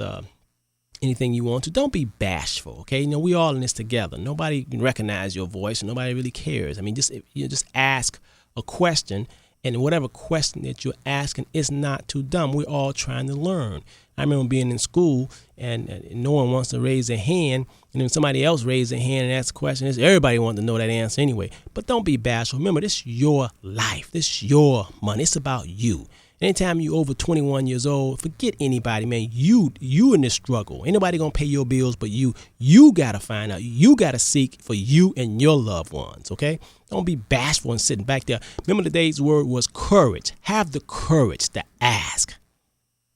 A: anything you want to. Don't be bashful, okay? We all in this together. Nobody can recognize your voice, and nobody really cares. I mean, just ask a question, and whatever question that you're asking is not too dumb. We're all trying to learn. I remember being in school, and no one wants to raise their hand, and then somebody else raised their hand and asked a question. Everybody wants to know that answer anyway. But don't be bashful. Remember, this is your life. This is your money. It's about you. Anytime you over 21 years old, forget anybody, man. You in this struggle. Ain't nobody gonna pay your bills but you. You gotta find out. You gotta seek for you and your loved ones, okay? Don't be bashful and sitting back there. Remember, today's word was courage. Have the courage to ask.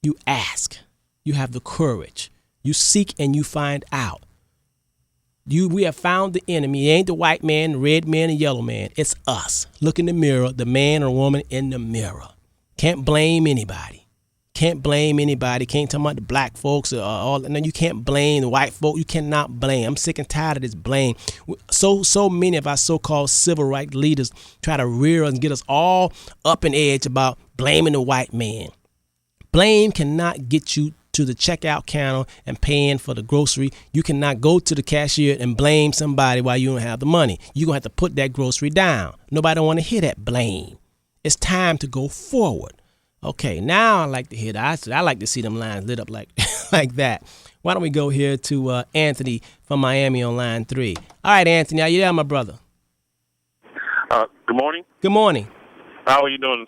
A: You ask. You have the courage. You seek and you find out. We have found the enemy. It ain't the white man, the red man, and yellow man. It's us. Look in the mirror, the man or woman in the mirror. Can't blame anybody. Can't talk about the black folks or all. No, you can't blame the white folk. You cannot blame. I'm sick and tired of this blame. So many of our so-called civil rights leaders try to rear us and get us all up in edge about blaming the white man. Blame cannot get you to the checkout counter and paying for the grocery. You cannot go to the cashier and blame somebody while you don't have the money. You're going to have to put that grocery down. Nobody don't want to hear that blame. It's time to go forward. Okay, now I like to hear that. I like to see them lines lit up like that. Why don't we go here to Anthony from Miami on line 3. All right, Anthony, are you there, my brother?
R: Good morning.
A: Good morning.
R: How are you doing?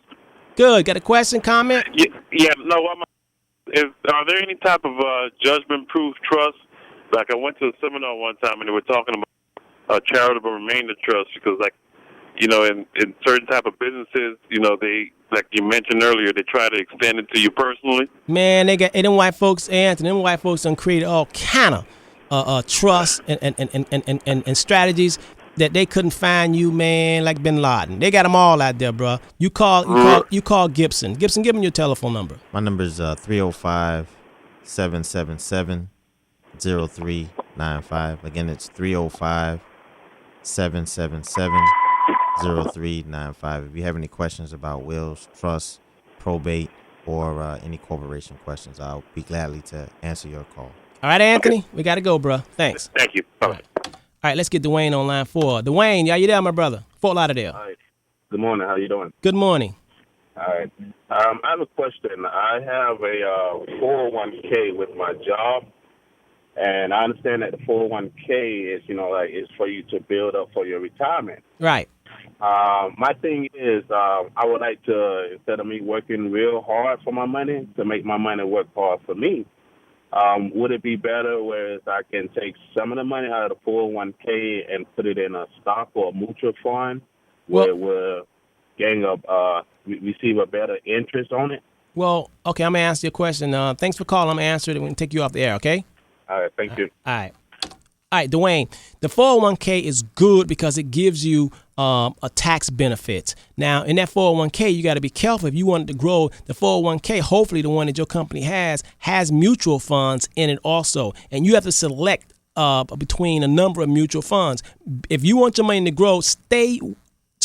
A: Good. Got a question, comment?
R: Yeah. No. Are there any type of judgment-proof trust? Like, I went to a seminar one time and they were talking about charitable remainder trust, because, like, in certain type of businesses, they, like you mentioned earlier, they try to extend it to you personally.
A: Man, they got them white folks, Anthony. Them white folks done created all kind of trust and strategies. that they couldn't find you, man, like Bin Laden. They got them all out there, bro. You call Gibson. Gibson, give him your telephone number.
C: My number is 305-777-0395. Again, it's 305-777-0395. If you have any questions about wills, trusts, probate, or any corporation questions, I'll be gladly to answer your call.
A: All right, Anthony, we got to go, bro. Thanks.
R: Thank you. Bye.
A: All right, let's get Dwayne on line 4. Dwayne, are you there, my brother? Fort Lauderdale.
S: All right. Good morning. How you doing?
A: Good morning.
S: All right. I have a question. I have a 401k with my job, and I understand that the 401k is, is for you to build up for your retirement.
A: Right.
S: My thing is, I would like to, instead of me working real hard for my money, to make my money work hard for me. Would it be better whereas I can take some of the money out of the 401k and put it in a stock or a mutual fund where we're getting receive a better interest on it?
A: Well, okay, I'm going to answer your question. Thanks for calling. I'm going to answer it and we're going to take you off the air, okay?
S: All right, thank you.
A: All right, Dwayne, the 401k is good because it gives you a tax benefit. Now, in that 401k, you got to be careful. If you want to grow the 401k, hopefully the one that your company has mutual funds in it also. And you have to select between a number of mutual funds. If you want your money to grow, stay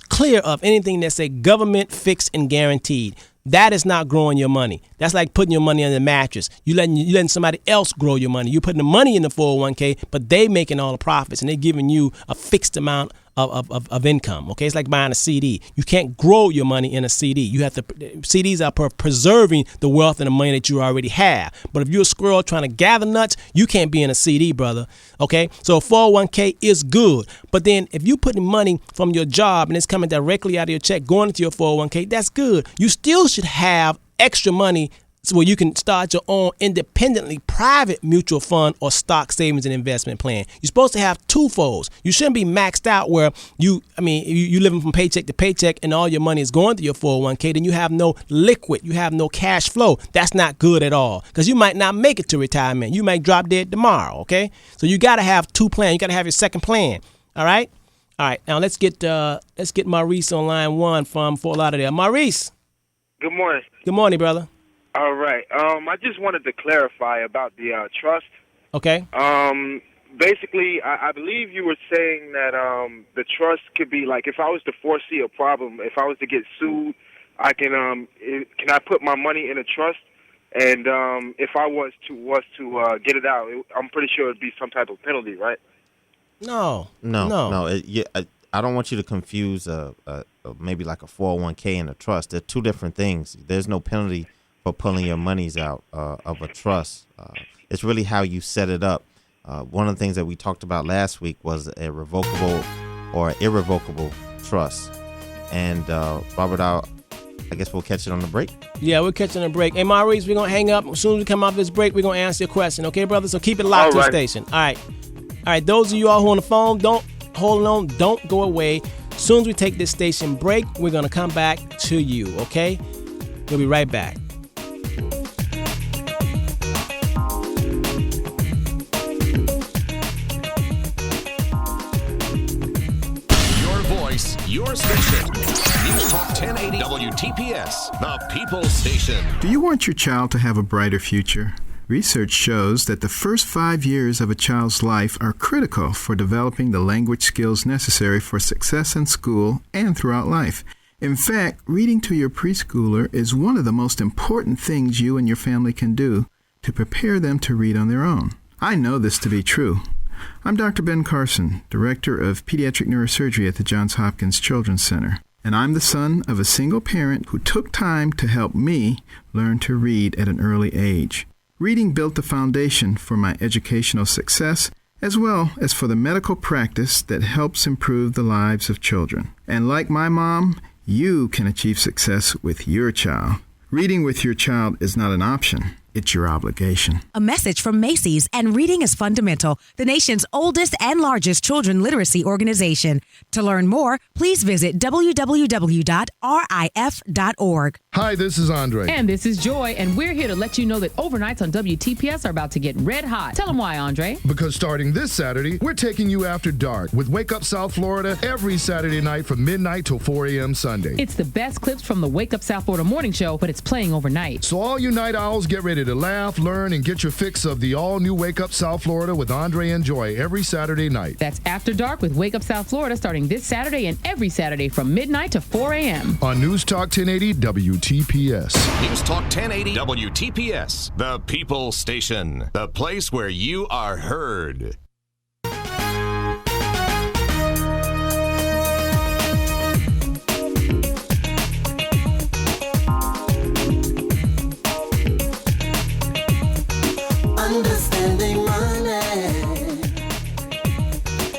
A: clear of anything that say government fixed and guaranteed. That is not growing your money. That's like putting your money on the mattress. You letting somebody else grow your money. You're putting the money in the 401k, but they making all the profits and they're giving you a fixed amount of income. Okay, it's like buying a CD. You can't grow your money in a CD. You have to. CDs are preserving the wealth and the money that you already have. But if you're a squirrel trying to gather nuts, you can't be in a CD, brother. Okay, so 401k is good. But then if you putting money from your job and it's coming directly out of your check going into your 401k, that's good. You still should have extra money so where you can start your own independently private mutual fund or stock savings and investment plan. You're supposed to have twofolds. You shouldn't be maxed out where you living from paycheck to paycheck and all your money is going to your 401k. Then you have no liquid. You have no cash flow. That's not good at all because you might not make it to retirement. You might drop dead tomorrow, okay? So you got to have two plans. You got to have your second plan, all right? All right, now let's get Maurice on line 1 from Fort Lauderdale. Maurice.
T: Good morning.
A: Good morning, brother.
T: All right. I just wanted to clarify about the trust.
A: Okay.
T: Basically, I believe you were saying that the trust could be like if I was to foresee a problem, if I was to get sued, I can I put my money in a trust, and if I was to get it out, I'm pretty sure it'd be some type of penalty, right?
A: No.
C: I don't want you to confuse maybe like a 401k and a trust. They're two different things. There's no penalty for pulling your monies out of a trust. It's really how you set it up. One of the things that we talked about last week was a revocable or irrevocable trust. And Robert, I guess we'll catch it on the break.
A: Yeah, we'll catch it on the break. Hey, Maurice, we're going to hang up. As soon as we come off this break, we're going to answer your question. Okay, brother? So keep it locked to the station. All right, those of you all who are on the phone, don't go away. As soon as we take this station break, we're going to come back to you, okay? We'll be right back.
E: Your station. News Talk 1080 WTPS, the People Station.
U: Do you want your child to have a brighter future? Research shows that the first 5 years of a child's life are critical for developing the language skills necessary for success in school and throughout life. In fact, reading to your preschooler is one of the most important things you and your family can do to prepare them to read on their own. I know this to be true. I'm Dr. Ben Carson, Director of Pediatric Neurosurgery at the Johns Hopkins Children's Center, and I'm the son of a single parent who took time to help me learn to read at an early age. Reading built the foundation for my educational success, as well as for the medical practice that helps improve the lives of children. And like my mom, you can achieve success with your child. Reading with your child is not an option. it's your obligation.
B: A message from Macy's and Reading is Fundamental, the nation's oldest and largest children literacy organization. To learn more, please visit www.rif.org.
J: Hi, this is Andre.
G: And this is Joy, and we're here to let you know that overnights on WTPS are about to get red hot. Tell them why, Andre.
J: Because starting this Saturday, we're taking you after dark with Wake Up South Florida every Saturday night from midnight till 4 a.m. Sunday.
G: It's the best clips from the Wake Up South Florida morning show, but it's playing overnight.
J: So all you night owls, get ready to laugh, learn, and get your fix of the all-new Wake Up South Florida with Andre and Joy every Saturday night.
G: That's After Dark with Wake Up South Florida starting this Saturday and every Saturday from midnight to 4 a.m.
J: on News Talk 1080 WTPS.
E: News Talk 1080 WTPS, the People Station, the place where you are heard.
V: Understanding money.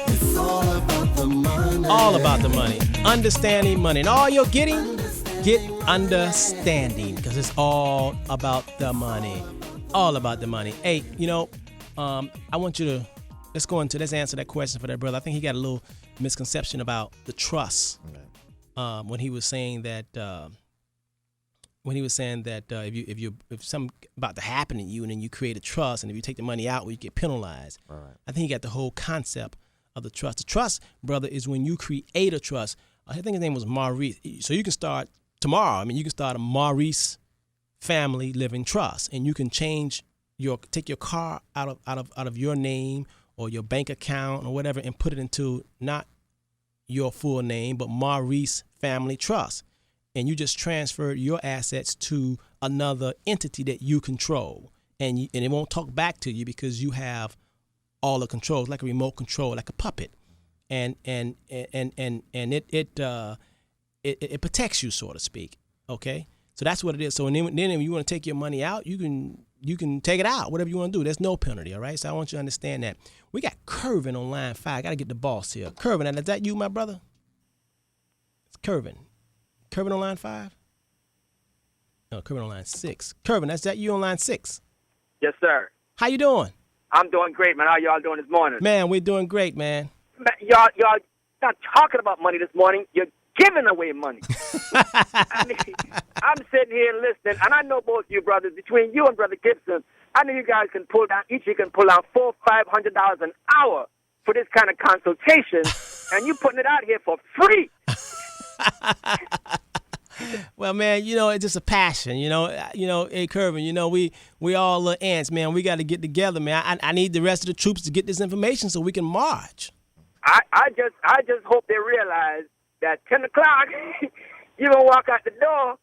V: It's all about the money.
A: All about the money. Understanding money. And all you're getting, get understanding, because it's all about the money. All about the money. Hey, I want you to, let's answer that question for that brother. I think he got a little misconception about the trust when he was saying that if something about to happen to you and then you create a trust, and if you take the money out, you get penalized.
C: Right.
A: I think he got the whole concept of the trust. The trust, brother, is when you create a trust. I think his name was Maurice. So you can start tomorrow. You can start a Maurice Family Living Trust, and you can take your car out of your name or your bank account or whatever and put it into not your full name, but Maurice Family Trust. And you just transfer your assets to another entity that you control, and it won't talk back to you because you have all the controls, like a remote control, like a puppet, and it protects you, so to speak. Okay, so that's what it is. So then if you want to take your money out, you can take it out, whatever you want to do. There's no penalty. All right. So I want you to understand that. We got Curvin on line 5. I got to get the boss here. Curvin, is that you, my brother? It's Curvin. Curvin on line 5? No, Curvin on line 6. Curvin, is that you on line 6?
W: Yes, sir.
A: How you doing?
W: I'm doing great, man. How y'all doing this morning?
A: Man, we're doing great, man.
W: Y'all not talking about money this morning. You're giving away money. I'm sitting here listening, and I know both of you brothers, between you and Brother Gibson, I know you guys can pull down, each of you can pull out $400 or $500 an hour for this kind of consultation, and you putting it out here for free.
A: Well, man, it's just a passion, hey, Curvin, we all little ants, man. We got to get together, man. I need the rest of the troops to get this information so we can march.
W: I just hope they realize that 10 o'clock, you're going to walk out the door,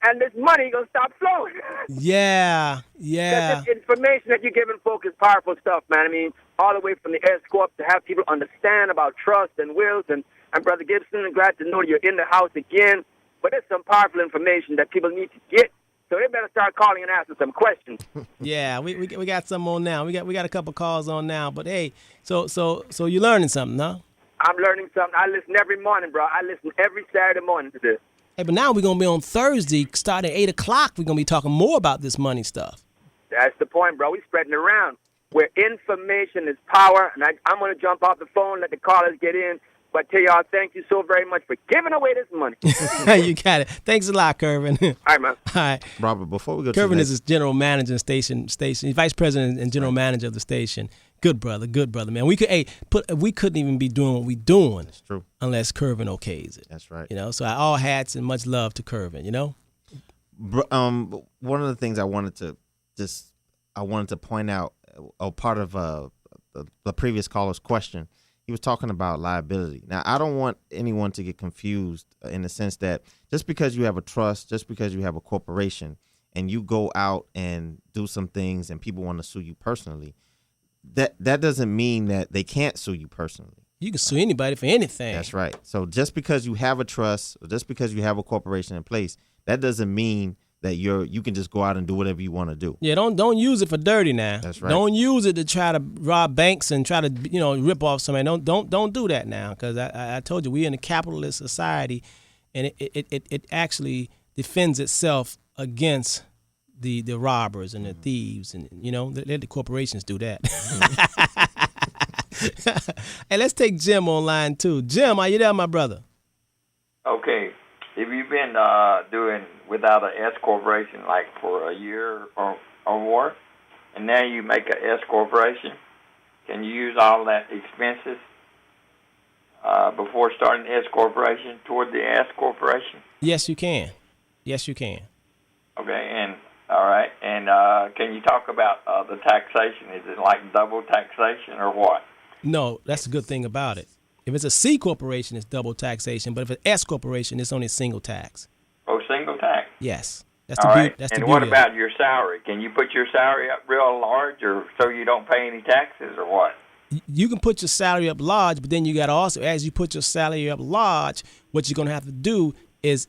W: and this money going to stop flowing.
A: Yeah.
W: That this information that you're giving folks is powerful stuff, man. All the way from the S-Corp to have people understand about trust and wills. And Brother Gibson, I'm glad to know you're in the house again. But there's some powerful information that people need to get, so they better start calling and asking some questions.
A: Yeah, we got some on now. We got a couple calls on now. But hey, so you're learning something, huh?
W: I'm learning something. I listen every morning, bro. I listen every Saturday morning to this.
A: Hey, but now we're gonna be on Thursday, starting at 8 o'clock. We're gonna be talking more about this money stuff.
W: That's the point, bro. We're spreading it around. Where information is power, and I'm gonna jump off the phone, let the callers get in. But tell y'all, thank you so very much for giving away this money.
A: You got it. Thanks a lot, Curvin.
W: All right, man.
A: All right.
C: Robert, before we go
A: Curvin
C: to
A: is the general manager of station. He's vice president and general manager of the station. Good brother, man. We couldn't even be doing what we're doing. That's true. Unless Curvin okays it.
C: That's right.
A: So all hats and much love to Curvin,
C: One of the things I wanted to point out, part of the previous caller's question, he was talking about liability. Now, I don't want anyone to get confused in the sense that just because you have a trust, just because you have a corporation, and you go out and do some things and people want to sue you personally, that doesn't mean that they can't sue you personally.
A: You can sue anybody for anything.
C: That's right. So just because you have a trust, or just because you have a corporation in place, that doesn't mean that you can just go out and do whatever you want to do.
A: Yeah, don't use it for dirty now.
C: That's right.
A: Don't use it to try to rob banks and try to rip off somebody. Don't do that now, because I told you we're in a capitalist society, and it actually defends itself against the robbers and the thieves, and let the corporations do that. Hey, let's take Jim on line 2. Jim, are you there, my brother?
D: Okay. If you've been doing without an S corporation like for a year or more, and now you make an S corporation, can you use all that expenses before starting the S corporation toward the S corporation?
A: Yes, you can. Yes, you can.
D: Okay, and all right, and can you talk about the taxation? Is it like double taxation or what?
A: No, that's a good thing about it. If it's a C corporation, it's double taxation. But if it's an S corporation, it's only single tax.
D: Oh, single tax?
A: Yes. That's
D: all
A: the
D: right.
A: That's
D: and
A: the
D: what
A: beauty
D: about your salary? Can you put your salary up real large or so you don't pay any taxes or what?
A: You can put your salary up large, but then you got to also, as you put your salary up large, what you're going to have to do is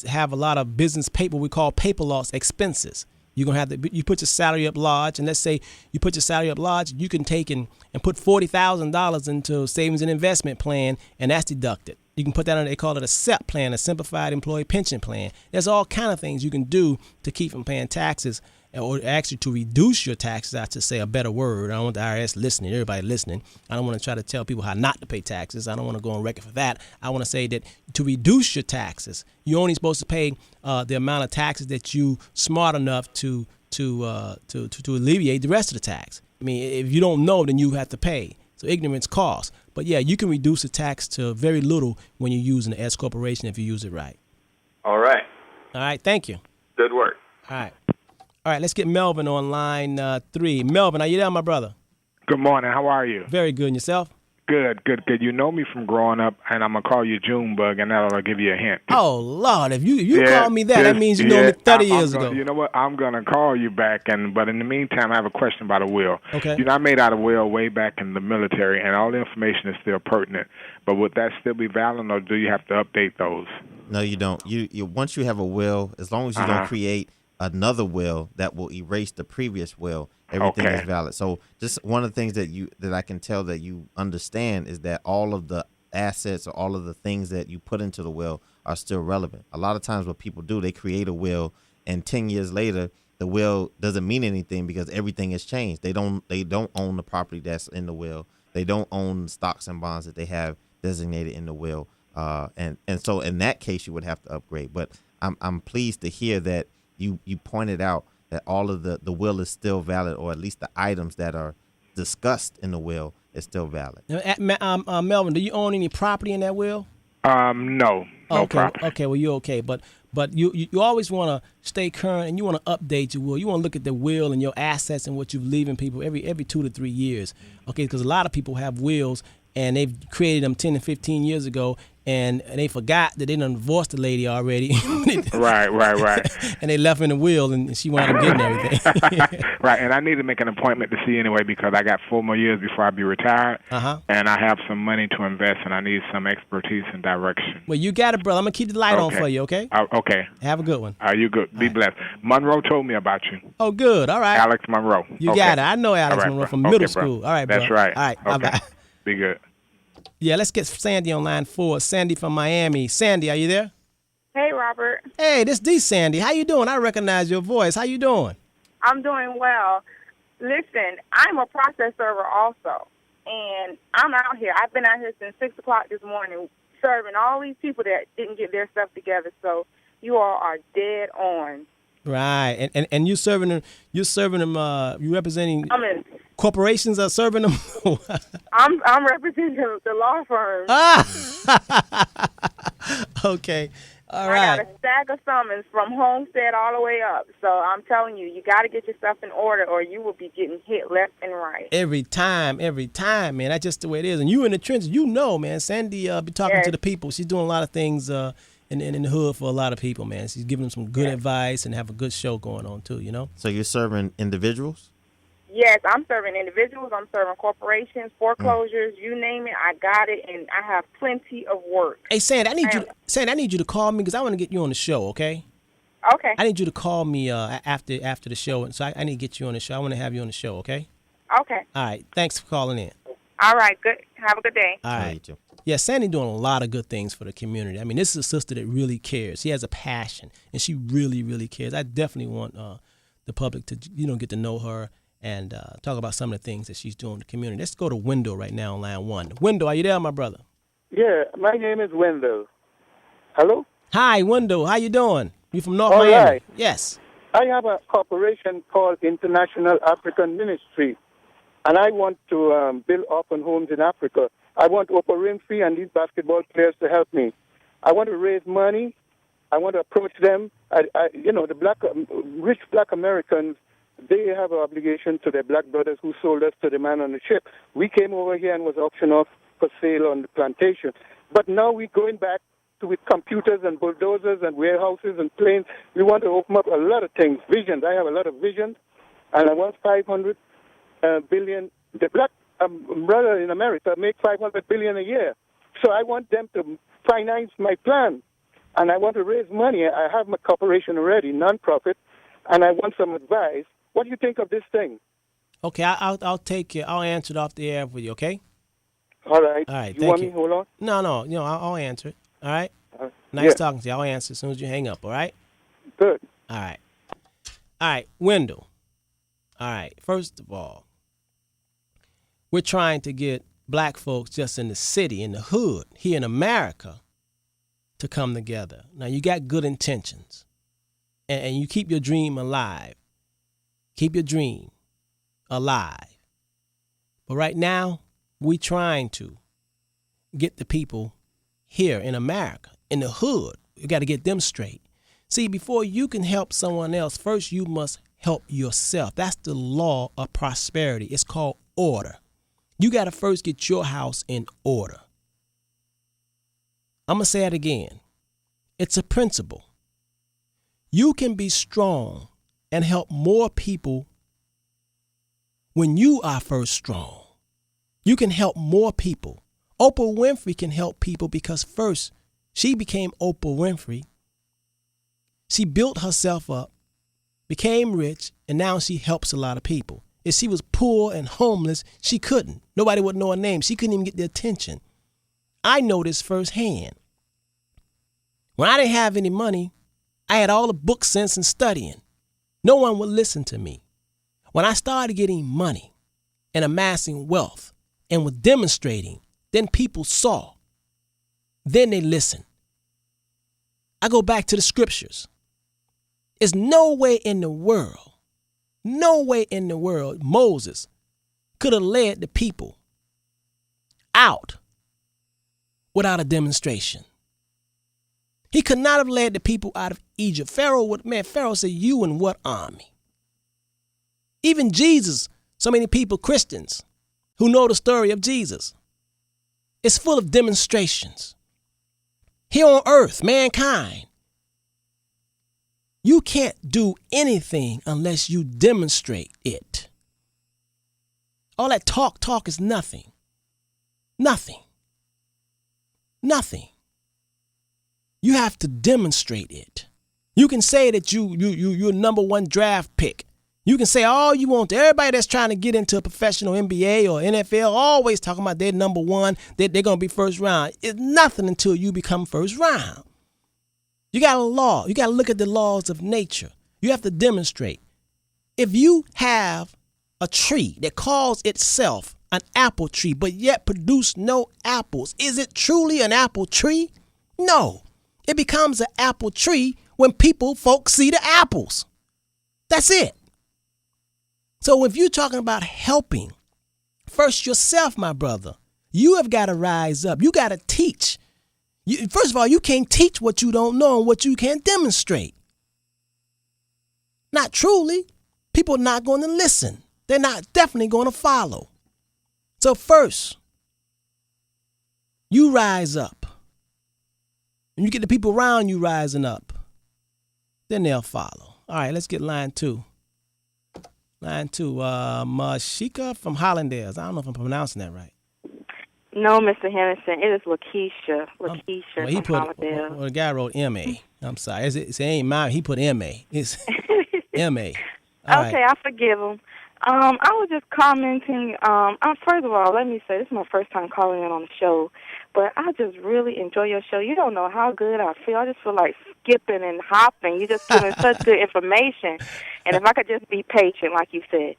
A: have a lot of business paper, we call paper loss expenses. You're going to have to, you put your salary up large, and let's say you put your salary up large, you can take and put $40,000 into a savings and investment plan, and that's deducted. You can put that on, they call it a SEP plan, a simplified employee pension plan. There's all kind of things you can do to keep from paying taxes, or actually to reduce your taxes, I should say a better word. I don't want the IRS listening, everybody listening. I don't want to try to tell people how not to pay taxes. I don't want to go on record for that. I want to say that to reduce your taxes, you're only supposed to pay the amount of taxes that you smart enough to alleviate the rest of the tax. I mean, if you don't know, then you have to pay. So ignorance costs. But yeah, you can reduce the tax to very little when you're using the S corporation if you use it right.
D: All right.
A: All right. Thank you.
D: Good work.
A: All right. All right, let's get Melvin on line 3. Melvin, are you there, my brother?
F: Good morning. How are you?
A: Very good. And yourself?
F: Good. You know me from growing up, and I'm going to call you Junebug, and that'll give you a hint.
A: Oh, Lord. If you call me that means you know me 30 years ago.
F: You know what? I'm going to call you back, but in the meantime, I have a question about a will.
A: Okay.
F: I made out a will way back in the military, and all the information is still pertinent. But would that still be valid, or do you have to update those?
C: No, you don't. You once you have a will, as long as you don't create another will that will erase the previous will, everything is valid. So just one of the things that I can tell that you understand is that all of the assets or all of the things that you put into the will are still relevant. A lot of times what people do, they create a will, and 10 years later the will doesn't mean anything because everything has changed. They don't own the property that's in the will. They don't own stocks and bonds that they have designated in the will. And so in that case you would have to upgrade. But I'm pleased to hear that you pointed out that all of the will is still valid, or at least the items that are discussed in the will is still valid.
A: Melvin, do you own any property in that will?
F: No property.
A: Okay, well, you're okay. But you always want to stay current, and you want to update your will. You want to look at the will and your assets and what you're leaving people every 2 to 3 years. Okay, because a lot of people have wills, and they've created them 10 and 15 years ago, and they forgot that they done divorced the lady already.
F: Right.
A: And they left in the will, and she wound up getting everything.
F: Right, and I need to make an appointment to see anyway because I got 4 more years before I be retired, and I have some money to invest, and I need some expertise and direction.
A: Well, you got it, brother. I'm going to keep the light on for you, okay?
F: Okay.
A: Have a good one.
F: You good. Be blessed. Monroe told me about you.
A: Oh, good. All right.
F: Alex Monroe.
A: You got it. I know Alex Monroe from middle school. All right, bro.
F: That's right.
A: All right, bye-bye.
F: Be good.
A: Yeah, let's get Sandy on line 4. Sandy from Miami. Sandy, are you there?
H: Hey, Robert.
A: Hey, this is Sandy. How you doing? I recognize your voice. How you doing?
H: I'm doing well. Listen, I'm a process server also, and I'm out here. I've been out here since 6 o'clock this morning serving all these people that didn't get their stuff together, so you all are dead on.
A: Right, and you serving them. You representing corporations are serving them.
H: I'm representing the law firm.
A: Okay, all right.
H: I got a stack of summons from Homestead all the way up. So I'm telling you, you got to get your stuff in order, or you will be getting hit left and right.
A: Every time, man. That's just the way it is. And you in the trenches, man. Sandy be talking to the people. She's doing a lot of things in the hood for a lot of people, man. She's giving them some good advice and have a good show going on too,
C: So you're serving individuals?
H: Yes, I'm serving individuals. I'm serving corporations, foreclosures, you name it. I got it, and I have plenty of work.
A: Hey, Sandy, I need you to call me because I want to get you on the show, okay?
H: Okay.
A: I need you to call me after the show, so I need to get you on the show. I want to have you on the show, okay?
H: Okay.
A: All right. Thanks for calling in.
H: All right. Good. Have a good day.
A: All right.
C: You too.
A: Yeah, Sandy doing a lot of good things for the community. I mean, this is a sister that really cares. She has a passion, and she really, really cares. I definitely want the public to, get to know her and talk about some of the things that she's doing in the community. Let's go to Wendell right now on line 1. Wendell, are you there, my brother?
I: Yeah, my name is Wendell. Hello?
A: Hi, Wendell. How you doing? You from North
I: All
A: Miami?
I: right.
A: Yes.
I: I have a corporation called International African Ministry, and I want to build orphan homes in Africa. I want Oprah Winfrey and these basketball players to help me. I want to raise money. I want to approach them. The rich black Americans, they have an obligation to their black brothers who sold us to the man on the ship. We came over here and was auctioned off for sale on the plantation. But now we're going back with computers and bulldozers and warehouses and planes. We want to open up a lot of things, visions. I have a lot of visions, and I want 500 billion. The black brother in America make 500 billion a year. So I want them to finance my plan, and I want to raise money. I have my corporation already, non-profit, and I want some advice. What do you think of this thing?
A: Okay, I'll take it. I'll answer it off the air for you, okay?
I: All right.
A: All right,
I: you want me to hold on?
A: No, I'll answer it. All right? Nice talking to you. I'll answer as soon as you hang up, all right?
I: Good.
A: All right, Wendell. All right, first of all, we're trying to get black folks just in the city, in the hood, here in America, to come together. Now, you got good intentions, and you keep your dream alive. Keep your dream alive. But right now, we're trying to get the people here in America, in the hood. You got to get them straight. See, before you can help someone else, first you must help yourself. That's the law of prosperity. It's called order. You got to first get your house in order. I'm going to say it again. It's a principle. You can be strong and help more people when you are first strong. You can help more people. Oprah Winfrey can help people because first she became Oprah Winfrey. She built herself up, became rich, and now she helps a lot of people. If she was poor and homeless, she couldn't. Nobody would know her name. She couldn't even get the attention. I know this firsthand. When I didn't have any money, I had all the book sense and studying. No one would listen to me. When I started getting money and amassing wealth and was demonstrating, then people saw. Then they listened. I go back to the scriptures. There's no way in the world Moses could have led the people out without a demonstration. He could not have led the people out of Egypt. Pharaoh said, you and what army? Even Jesus, so many people, Christians, who know the story of Jesus, it's full of demonstrations. Here on earth, mankind, you can't do anything unless you demonstrate it. All that talk is nothing. Nothing. You have to demonstrate it. You can say that you're number one draft pick. You can say all you want to everybody that's trying to get into a professional NBA or NFL, always talking about they're number one, they're going to be first round. It's nothing until you become first round. You got a law. You got to look at the laws of nature. You have to demonstrate. If you have a tree that calls itself an apple tree, but yet produce no apples, is it truly an apple tree? No. It becomes an apple tree when folks see the apples. That's it. So if you're talking about helping, first yourself, my brother, you have got to rise up. You got to teach. First of all, you can't teach what you don't know and what you can't demonstrate. Not truly. People are not going to listen. They're not definitely going to follow. So first, you rise up. And you get the people around you rising up. Then they'll follow. All right, let's get line 2. Line 2, Mashika from Hollandales. I don't know if I'm pronouncing that right.
K: No, Mr. Henderson. It is Lakeisha. Lakeisha from Hollandale.
A: Well, the guy wrote M.A. I'm sorry. It ain't mine. He put M.A. It's M.A.
K: Okay, I forgive him. I was just commenting. First of all, let me say this is my first time calling in on the show, but I just really enjoy your show. You don't know how good I feel. I just feel like skipping and hopping. You're just giving such good information, and if I could just be patient, like you said.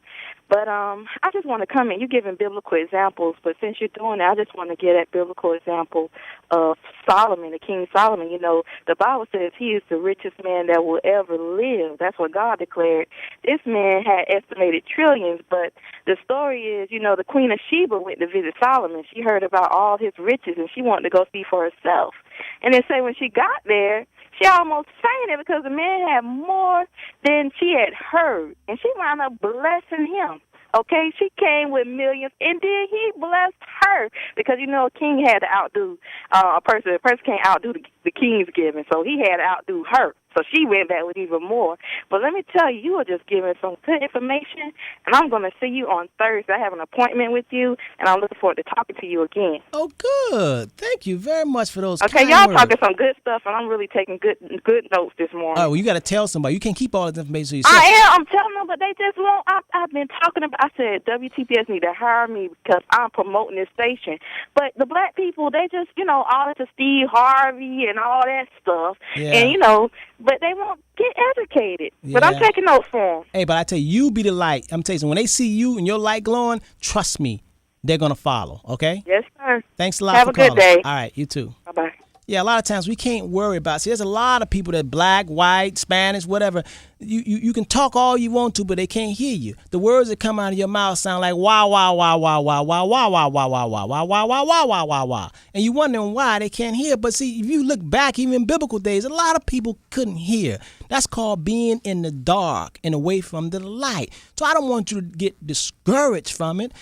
K: But I just want to come in. You're giving biblical examples, but since you're doing that, I just want to get that biblical example of Solomon, the King Solomon. You know, the Bible says he is the richest man that will ever live. That's what God declared. This man had estimated trillions, but the story is, you know, the Queen of Sheba went to visit Solomon. She heard about all his riches, and she wanted to go see for herself. And they say when she got there, she almost fainted because the man had more than she had heard, and she wound up blessing him. Okay, she came with millions, and then he blessed her because, you know, a king had to outdo a person. A person can't outdo the king's giving, so he had to outdo her. So she went back with even more. But let me tell you, you are just giving some good information, and I'm going to see you on Thursday. I have an appointment with you, and I'm looking forward to talking to you again.
A: Oh, good. Thank you very much for those
K: Okay,
A: kind
K: y'all
A: words.
K: talking some good stuff, and I'm really taking good notes this morning.
A: Oh, well, you got to tell somebody. You can't keep all this information to yourself.
K: I am. I'm telling them, but they just won't. I've been talking about. I said WTPS need to hire me because I'm promoting this station. But the black people, they just, you know, all into Steve Harvey and all that stuff, and you know, but they won't get educated. But I'm taking notes for them.
A: Hey, but I tell you, you be the light. I'm telling you, when they see you and your light glowing, trust me, they're gonna follow. Okay?
K: Yes, sir.
A: Thanks a lot.
K: Have
A: for
K: a good
A: calling.
K: day.
A: All right, you too.
K: Bye bye.
A: Yeah, a lot of times we can't worry about. See, there's a lot of people that black, white, Spanish, whatever. You can talk all you want to, but they can't hear you. The words that come out of your mouth sound like wah wah wah wah wah wah wah wah wah wah wah wah wah wah wah wah wah wah. And you wondering why they can't hear. But see, if you look back, even in biblical days, a lot of people couldn't hear. That's called being in the dark and away from the light. So I don't want you to get discouraged from it.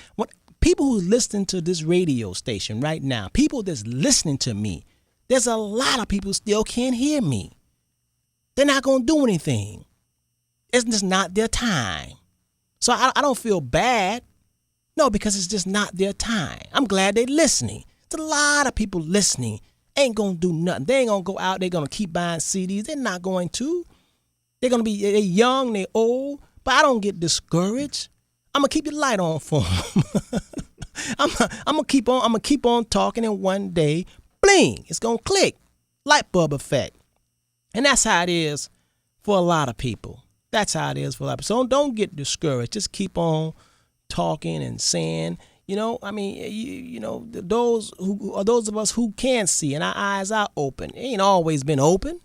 A: People who's listening to this radio station right now, people that's listening to me, there's a lot of people still can't hear me. They're not going to do anything. It's just not their time. So I don't feel bad. No, because it's just not their time. I'm glad they're listening. There's a lot of people listening. Ain't going to do nothing. They ain't going to go out. They're going to keep buying CDs. They're not going to. They're going to be they're young, they're old. But I don't get discouraged. I'm going to keep the light on for them. I'm going to keep on talking, and one day, bling, it's going to click. Light bulb effect. And that's how it is for a lot of people. That's how it is for a lot of people. So don't get discouraged. Just keep on talking and saying, you know, I mean, you know, those of us who can see and our eyes are open. It ain't always been open.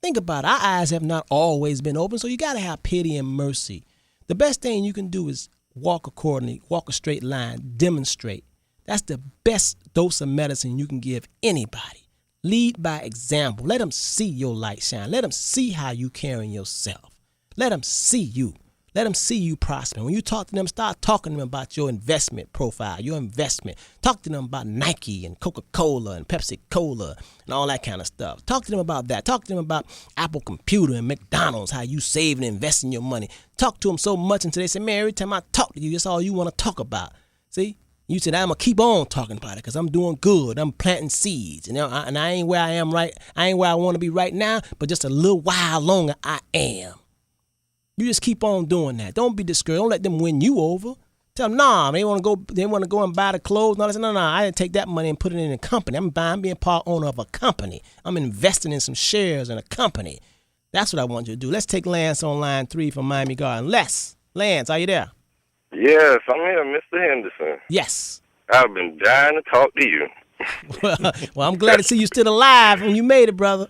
A: Think about it. Our eyes have not always been open, so you got to have pity and mercy. The best thing you can do is walk accordingly, walk a straight line, demonstrate. That's the best dose of medicine you can give anybody. Lead by example. Let them see your light shine. Let them see how you carrying yourself. Let them see you. Let them see you prospering. When you talk to them, start talking to them about your investment profile, your investment. Talk to them about Nike and Coca-Cola and Pepsi-Cola and all that kind of stuff. Talk to them about that. Talk to them about Apple Computer and McDonald's, how you save and invest in your money. Talk to them so much until they say, man, every time I talk to you, that's all you want to talk about. See? You said, I'm going to keep on talking about it because I'm doing good. I'm planting seeds. And I ain't where I am right. I ain't where I want to be right now, but just a little while longer I am. You just keep on doing that. Don't be discouraged. Don't let them win you over. Tell them, nah, they want to go and buy the clothes. No, no, I didn't take that money and put it in a company. I'm being part owner of a company. I'm investing in some shares in a company. That's what I want you to do. Let's take Lance on line 3 from Miami Garden. Lance, are you there?
L: Yes, I'm here, Mr. Henderson.
A: Yes.
L: I've been dying to talk to you.
A: Well, I'm glad to see you still alive when you made it, brother.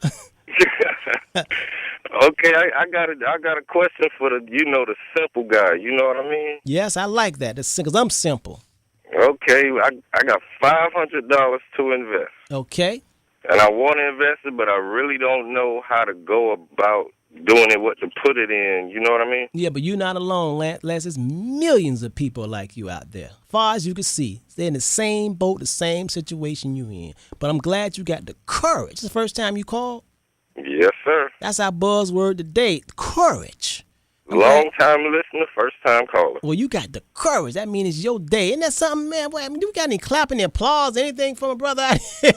L: Okay, I got a question for the simple guy. You know what I mean?
A: Yes, I like that. Because I'm simple.
L: Okay, I got $500 to invest.
A: Okay.
L: And I want to invest it, but I really don't know how to go about doing it, what to put it in. You know what I mean?
A: Yeah, but you're not alone, Lance. There's millions of people like you out there. Far as you can see, they're in the same boat, the same situation you in. But I'm glad you got the courage. It's the first time you called?
L: Yes, sir.
A: That's our buzzword today, courage.
L: Long time listener, first time caller.
A: Well, you got the courage. That means it's your day. Isn't that something, man? Boy, I mean, you got any clapping, applause, anything from a brother out here?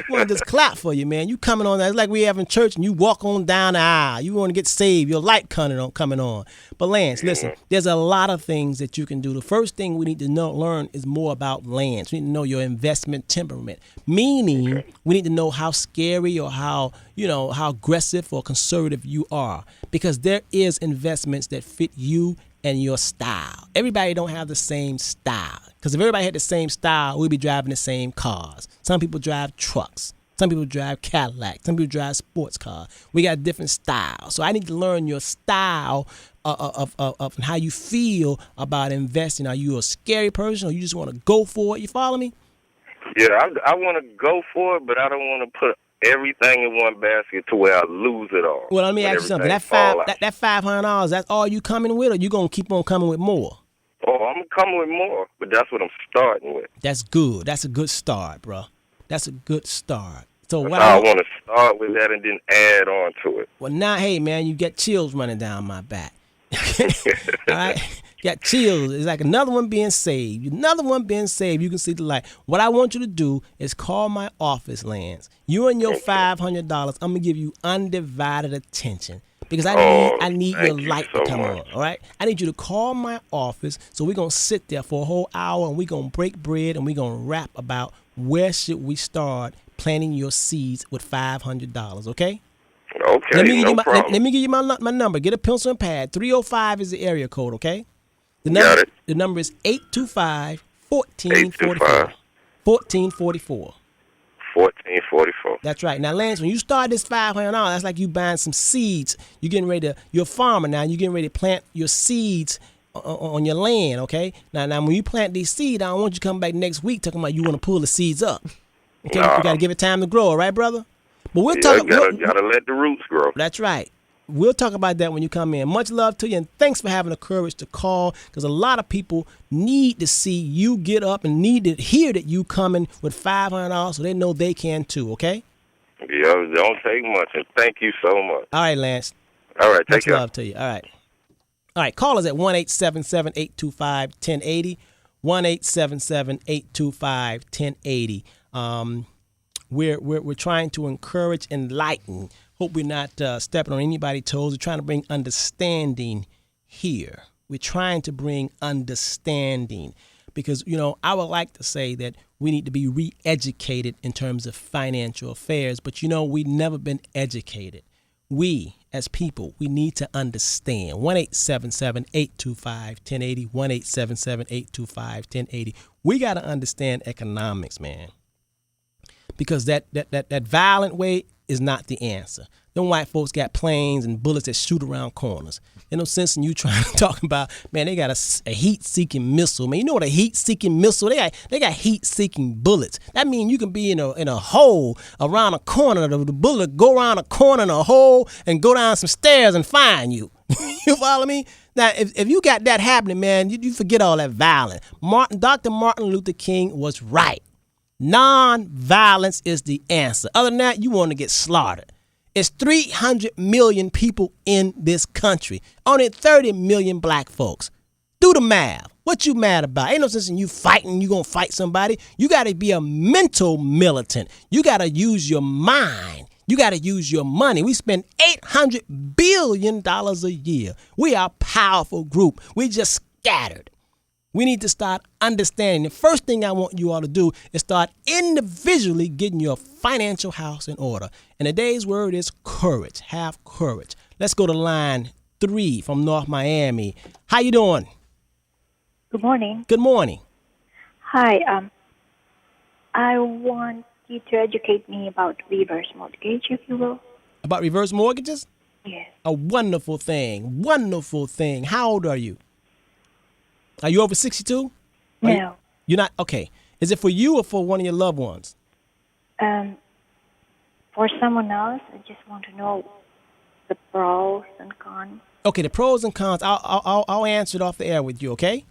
A: Want to just clap for you, man. You coming on. It's like we have in church and you walk on down the aisle. You want to get saved. Your light coming on. But Lance, listen, there's a lot of things that you can do. The first thing we need to learn is more about Lance. We need to know your investment temperament. Meaning, we need to know how scary or how aggressive or conservative you are. Because there is investments that fit you and your style. Everybody don't have the same style. Because if everybody had the same style, we'd be driving the same cars. Some people drive trucks. Some people drive Cadillacs. Some people drive sports cars. We got different styles. So I need to learn your style of how you feel about investing. Are you a scary person or you just want to go for it? You follow me?
L: Yeah, I want to go for it, but I don't want to put everything in one basket to where I lose it all.
A: Well, let me ask you something. That $500, that's all you coming with, or you gonna keep on coming with more?
L: Oh, I'm coming with more, but that's what I'm starting with.
A: That's good. That's a good start, bro. That's a good start. So what
L: I want to start with that and then add on to it.
A: Well, now, hey man, you get chills running down my back. All right. Got chills. It's like another one being saved. Another one being saved. You can see the light. What I want you to do is call my office, Lance. You and your $500. I'm gonna give you undivided attention because I need your light to come on. All right. I need you to call my office. So we're gonna sit there for a whole hour and we're gonna break bread and we're gonna rap about where should we start planting your seeds with $500. Okay.
L: Okay.
A: Let me give you my number. Get a pencil and pad. 305 is the area code. Okay. The number is 825-1444. 1444.
L: 1444.
A: That's right. Now, Lance, when you start this $500, that's like you buying some seeds. You're getting ready to. You're a farmer now. You're getting ready to plant your seeds on your land. Okay. Now, when you plant these seeds, I don't want you to come back next week talking about you want to pull the seeds up. Okay. You got to give it time to grow. All right, brother. But we'll talk.
L: Gotta let the roots grow.
A: That's right. We'll talk about that when you come in. Much love to you, and thanks for having the courage to call, because a lot of people need to see you get up and need to hear that you coming with $500 so they know they can too, okay?
L: Yeah, don't take much, and thank you so much.
A: All right, Lance.
L: All right, take care.
A: Much love to you. All right, call us at 1-877-825-1080, 1-877-825-1080. We're trying to encourage, enlighten. Hope we're not stepping on anybody's toes. We're trying to bring understanding here. We're trying to bring understanding because, I would like to say that we need to be re-educated in terms of financial affairs. But, we've never been educated. We, as people, we need to understand. 1-877-825-1080, 1-877-825-1080. We got to understand economics, man. Because that violent way is not the answer. Them white folks got planes and bullets that shoot around corners. There's no sense in you trying to talk about, man, they got a heat-seeking missile. Man, you know what a heat-seeking missile? They got heat-seeking bullets. That means you can be in a hole around a corner. The bullet go around a corner in a hole and go down some stairs and find you. You follow me? Now, if you got that happening, man, you forget all that violence. Dr. Martin Luther King was right. Non-violence is the answer. Other than that, you want to get slaughtered. It's 300 million people in this country. Only 30 million black folks. Do the math. What you mad about? Ain't no sense in you fighting. You going to fight somebody. You got to be a mental militant. You got to use your mind. You got to use your money. We spend $800 billion a year. We are a powerful group. We just scattered. We need to start understanding. The first thing I want you all to do is start individually getting your financial house in order. And today's word is courage. Have courage. Let's go to line 3 from North Miami. How you doing?
M: Good morning.
A: Good morning.
M: Hi. I want you to educate me about reverse mortgage, if you will.
A: About reverse mortgages?
M: Yes.
A: A wonderful thing. Wonderful thing. How old are you? Are you over 62?
M: No.
A: You're not? Okay. Is it for you or for one of your loved ones?
M: For someone else, I just want to know the pros and cons.
A: Okay, the pros and cons. I'll answer it off the air with you, okay?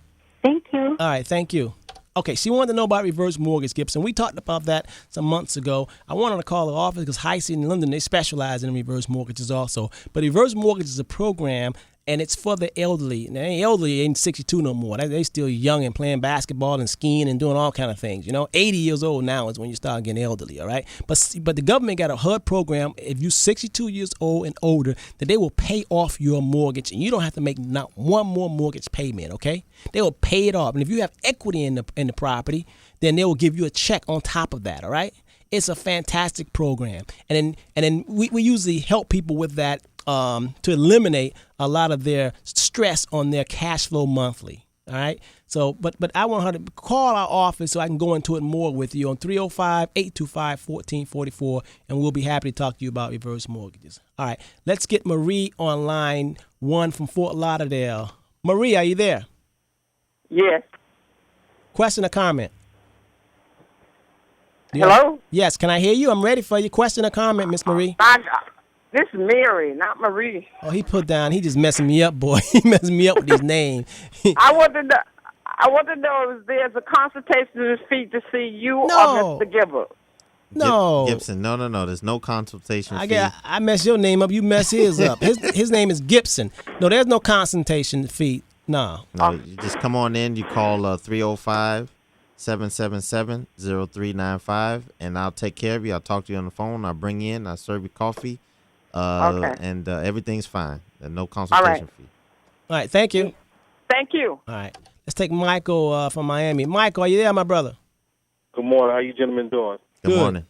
M: Thank you.
A: All right, thank you. Okay, she wanted to know about reverse mortgage, Gibson. We talked about that some months ago. I wanted to call the office because Heisey and Lynda, they specialize in reverse mortgages also. But reverse mortgage is a program and it's for the elderly. Now, elderly ain't 62 no more. They still young and playing basketball and skiing and doing all kind of things. 80 years old now is when you start getting elderly, all right? But the government got a HUD program. If you're 62 years old and older, that they will pay off your mortgage, and you don't have to make not one more mortgage payment, okay? They will pay it off. And if you have equity in the property, then they will give you a check on top of that, all right? It's a fantastic program. And then we usually help people with that to eliminate a lot of their stress on their cash flow monthly. All right. So, but I want her to call our office so I can go into it more with you on 305-825-1444, and we'll be happy to talk to you about reverse mortgages. All right. Let's get Marie on line 1 from Fort Lauderdale. Marie, are you there?
N: Yes.
A: Question or comment?
N: Hello?
A: Yes. Can I hear you? I'm ready for you. Question or comment, Miss Marie?
N: This is Mary, not Marie.
A: Oh, he put down. He just messing me up, boy. He messing me up with his name.
N: I want to know if there's a consultation fee to see you or Mr. Gibber.
A: No.
C: Gibson. No. There's no consultation fee.
A: I mess your name up. You mess his up. His name is Gibson. No, there's no consultation fee. No.
C: You just come on in. You call 305-777-0395, and I'll take care of you. I'll talk to you on the phone. I'll bring you in. I'll serve you coffee. And everything's fine. There's no consultation fee.
A: All right. Thank you.
N: Thank you.
A: All right. Let's take Michael from Miami. Michael, are you there, my brother?
O: Good morning. How you gentlemen doing?
C: Good morning.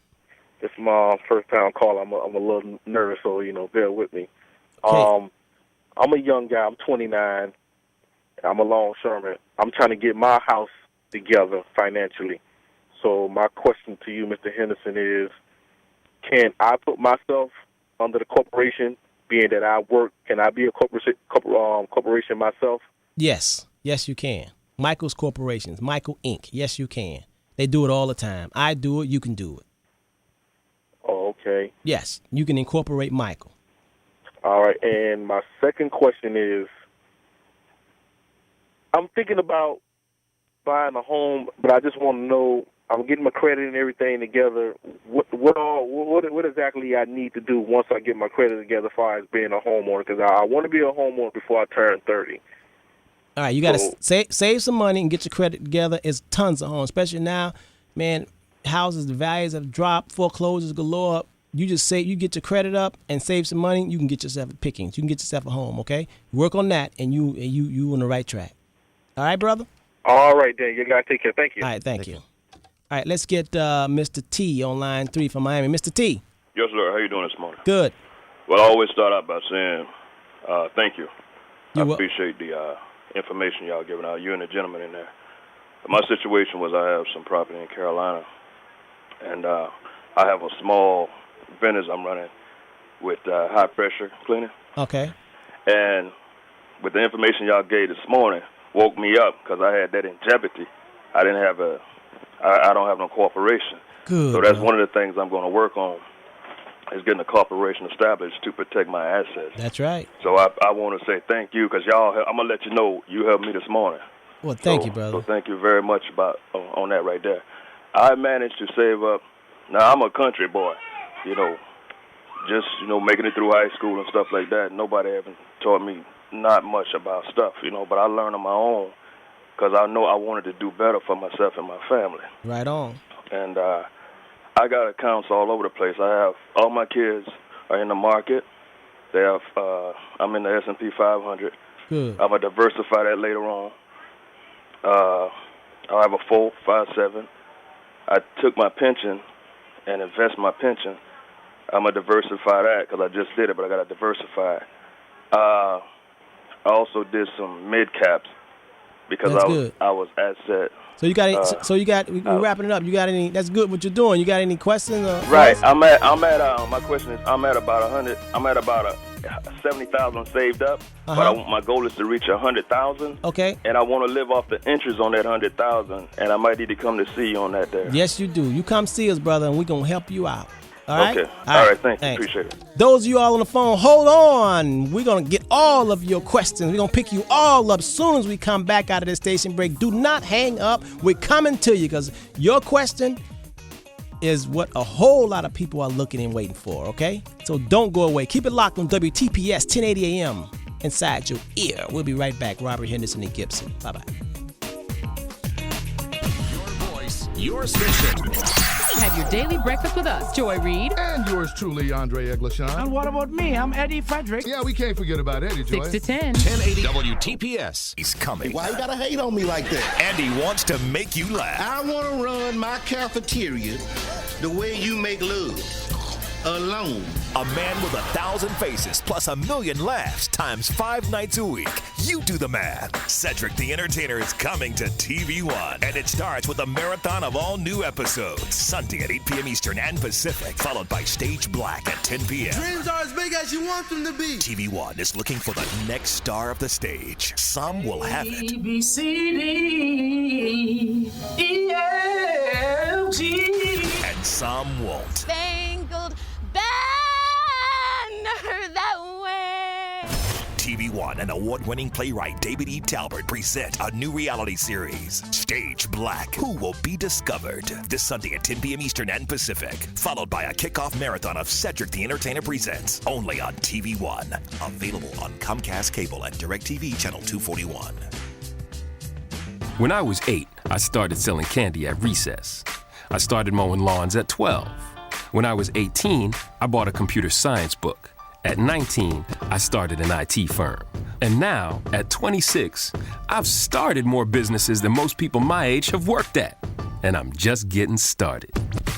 O: This is my first time call. I'm a little nervous, so bear with me.
A: Okay.
O: I'm a young guy. I'm 29. I'm a longshoreman. I'm trying to get my house together financially. So my question to you, Mr. Henderson, is: can I put myself under the corporation, being that I work? Can I be a corporation myself?
A: Yes. Yes, you can. Michael's Corporations, Michael Inc. Yes, you can. They do it all the time. I do it. You can do it.
O: Oh, okay.
A: Yes, you can incorporate Michael.
O: All right. And my second question is, I'm thinking about buying a home, but I just want to know, I'm getting my credit and everything together. What exactly I need to do once I get my credit together as far as being a homeowner? Because I want to be a homeowner before I turn 30.
A: All right, you got to save some money and get your credit together. It's tons of homes, especially now, man. Houses, the values have dropped, foreclosures galore. You just you get your credit up and save some money. You can get yourself a pickings. You can get yourself a home. Okay, work on that, and you on the right track. All right, brother.
O: All right, then. You gotta take care. Thank you.
A: All right, thank you. All right, let's get Mr. T on line 3 from Miami. Mr. T.
P: Yes, sir. How you doing this morning?
A: Good.
P: Well, I always start out by saying thank you. I appreciate the information y'all giving out, you and the gentleman in there. My situation was I have some property in Carolina, and I have a small business I'm running with high pressure cleaning.
A: Okay.
P: And with the information y'all gave this morning, woke me up because I had that in jeopardy. I don't have no corporation.
A: Good.
P: So that's one of the things I'm going to work on, is getting a corporation established to protect my assets.
A: That's right.
P: So I want to say thank you, because y'all, I'm going to let you know you helped me this morning.
A: Well, thank you, brother.
P: So thank you very much on that right there. I managed to save up. Now, I'm a country boy, just, making it through high school and stuff like that. Nobody ever taught me not much about stuff, but I learned on my own, because I know I wanted to do better for myself and my family.
A: Right on.
P: And I got accounts all over the place. I have all my kids are in the market. They have. I'm in the S&P 500.
A: Good.
P: I'm gonna diversify that later on. I have a 457. I took my pension and invest my pension. I'm gonna diversify that because I just did it, but I gotta diversify. I also did some mid caps because I was asset.
A: So you got we're wrapping it up. You got any? That's good what you're doing. You got any questions?
P: Right. I'm at. My question is, I'm at about 100. I'm at about 70,000 saved up. But my goal is to reach 100,000.
A: Okay.
P: And I want to live off the interest on that 100,000. And I might need to come to see you on that there.
A: Yes, you do. You come see us, brother, and we're gonna help you out. All right?
P: Okay. All right. Thank you. Appreciate it.
A: Those of you all on the phone, hold on. We're going to get all of your questions. We're going to pick you all up as soon as we come back out of this station break. Do not hang up. We're coming to you because your question is what a whole lot of people are looking and waiting for, okay? So don't go away. Keep it locked on WTPS 1080 AM. inside your ear. We'll be right back. Robert Henderson and Gibson. Bye-bye.
E: Your station.
G: Have your daily breakfast with us, Joy Reid.
J: And yours truly, Andre Eglishan.
Q: And what about me? I'm Eddie Frederick.
J: Yeah, we can't forget about Eddie, Joy.
G: 6 to 10.
E: 1080 WTPS is coming.
V: Why you gotta hate on me like that?
E: And he wants to make you laugh.
V: I want to run my cafeteria the way you make love. Alone.
E: A man with 1,000 faces plus 1,000,000 laughs times 5 nights a week. You do the math. Cedric the Entertainer is coming to TV1. And it starts with a marathon of all new episodes. Sunday at 8 p.m. Eastern and Pacific. Followed by Stage Black at 10 p.m.
V: Dreams are as big as you want them to be.
E: TV1 is looking for the next star of the stage. Some will have it.
V: A, B, C, D, E, F, G.
E: And some won't.
R: Spangled banner that way.
E: TV1 and award-winning playwright David E. Talbot present a new reality series, Stage Black. Who will be discovered? This Sunday at 10 p.m. Eastern and Pacific. Followed by a kickoff marathon of Cedric the Entertainer Presents. Only on TV1. Available on Comcast Cable and DirecTV Channel 241.
S: When I was 8, I started selling candy at recess. I started mowing lawns at 12. When I was 18, I bought a computer science book. At 19, I started an IT firm. And now, at 26, I've started more businesses than most people my age have worked at. And I'm just getting started.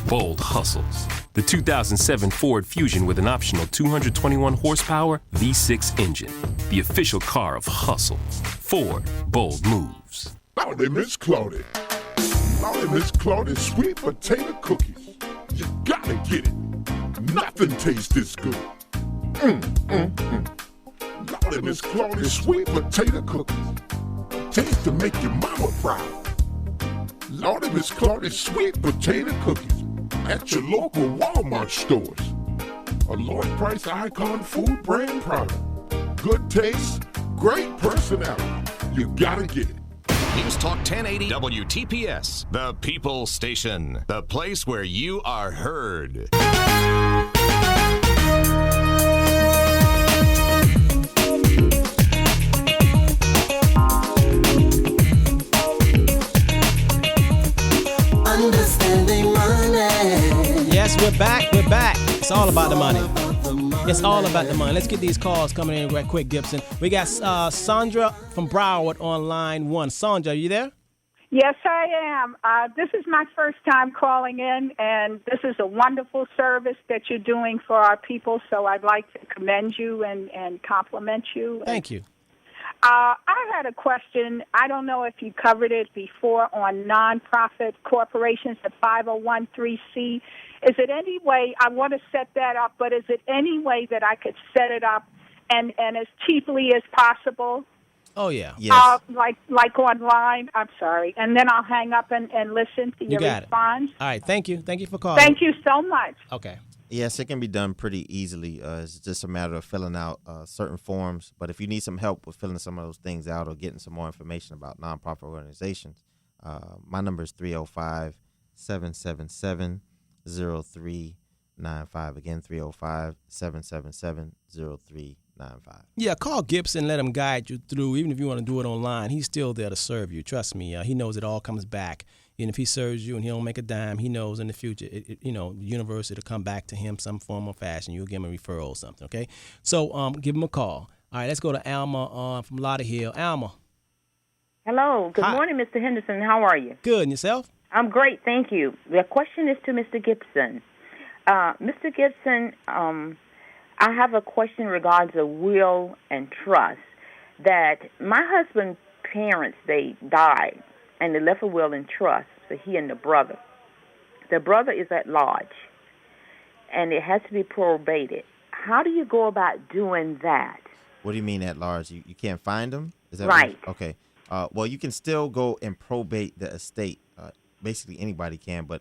S: Bold hustles. The 2007 Ford Fusion with an optional 221 horsepower V6 engine. The official car of hustle. Ford, bold moves.
X: Howdy, Miss Claudia. Howdy, Miss Claudia, sweet potato cookies. You gotta get it. Nothing tastes this good. Lordy, Miss Claudia, sweet potato cookies. Taste to make your mama proud. Lordy, Miss Claudia, sweet potato cookies. At your local Walmart stores. A low price icon food brand product. Good taste, great personality. You gotta get it.
E: News Talk 1080 WTPS, the People Station, the place where you are heard.
V: Understanding money.
A: Yes, we're back. We're back. It's all about the money. It's all about the money. Let's get these calls coming in right quick, Gibson. We got Sandra from Broward on line 1. Sandra, are you there?
Y: Yes, I am. This is my first time calling in, and this is a wonderful service that you're doing for our people, so I'd like to commend you and compliment you.
A: Thank you.
Y: I had a question. I don't know if you covered it before on nonprofit corporations, the 501(c)(3). Is it any way, I want to set that up, but is it any way that I could set it up and as cheaply as possible?
A: Oh, yeah.
Y: Yes. Like online? I'm sorry. And then I'll hang up and listen to your response.
A: All right. Thank you. Thank you for calling.
Y: Thank you so much.
A: Okay.
C: Yes, it can be done pretty easily. It's just a matter of filling out certain forms. But if you need some help with filling some of those things out or getting some more information about nonprofit organizations, my number is 305-777-0395. Again, 305-777-0395.
A: Yeah, call Gibson, let him guide you through. Even if you want to do it online, he's still there to serve you. Trust me, he knows it all comes back. And if he serves you and he don't make a dime, he knows in the future, the university will come back to him some form or fashion. You'll give him a referral or something, okay? So give him a call. All right, let's go to Alma from Lauderhill. Alma.
Z: Hello. Good morning, Mr. Henderson. How are you?
A: Good. And yourself?
Z: I'm great, thank you. The question is to Mr. Gibson. Mr. Gibson, I have a question regards a will and trust. That my husband's parents, they died, and they left a will and trust for he and the brother. The brother is at large, and it has to be probated. How do you go about doing that?
C: What do you mean at large? You can't find them? Is that
Z: right?
C: Okay. Well, you can still go and probate the estate. Basically, anybody can, but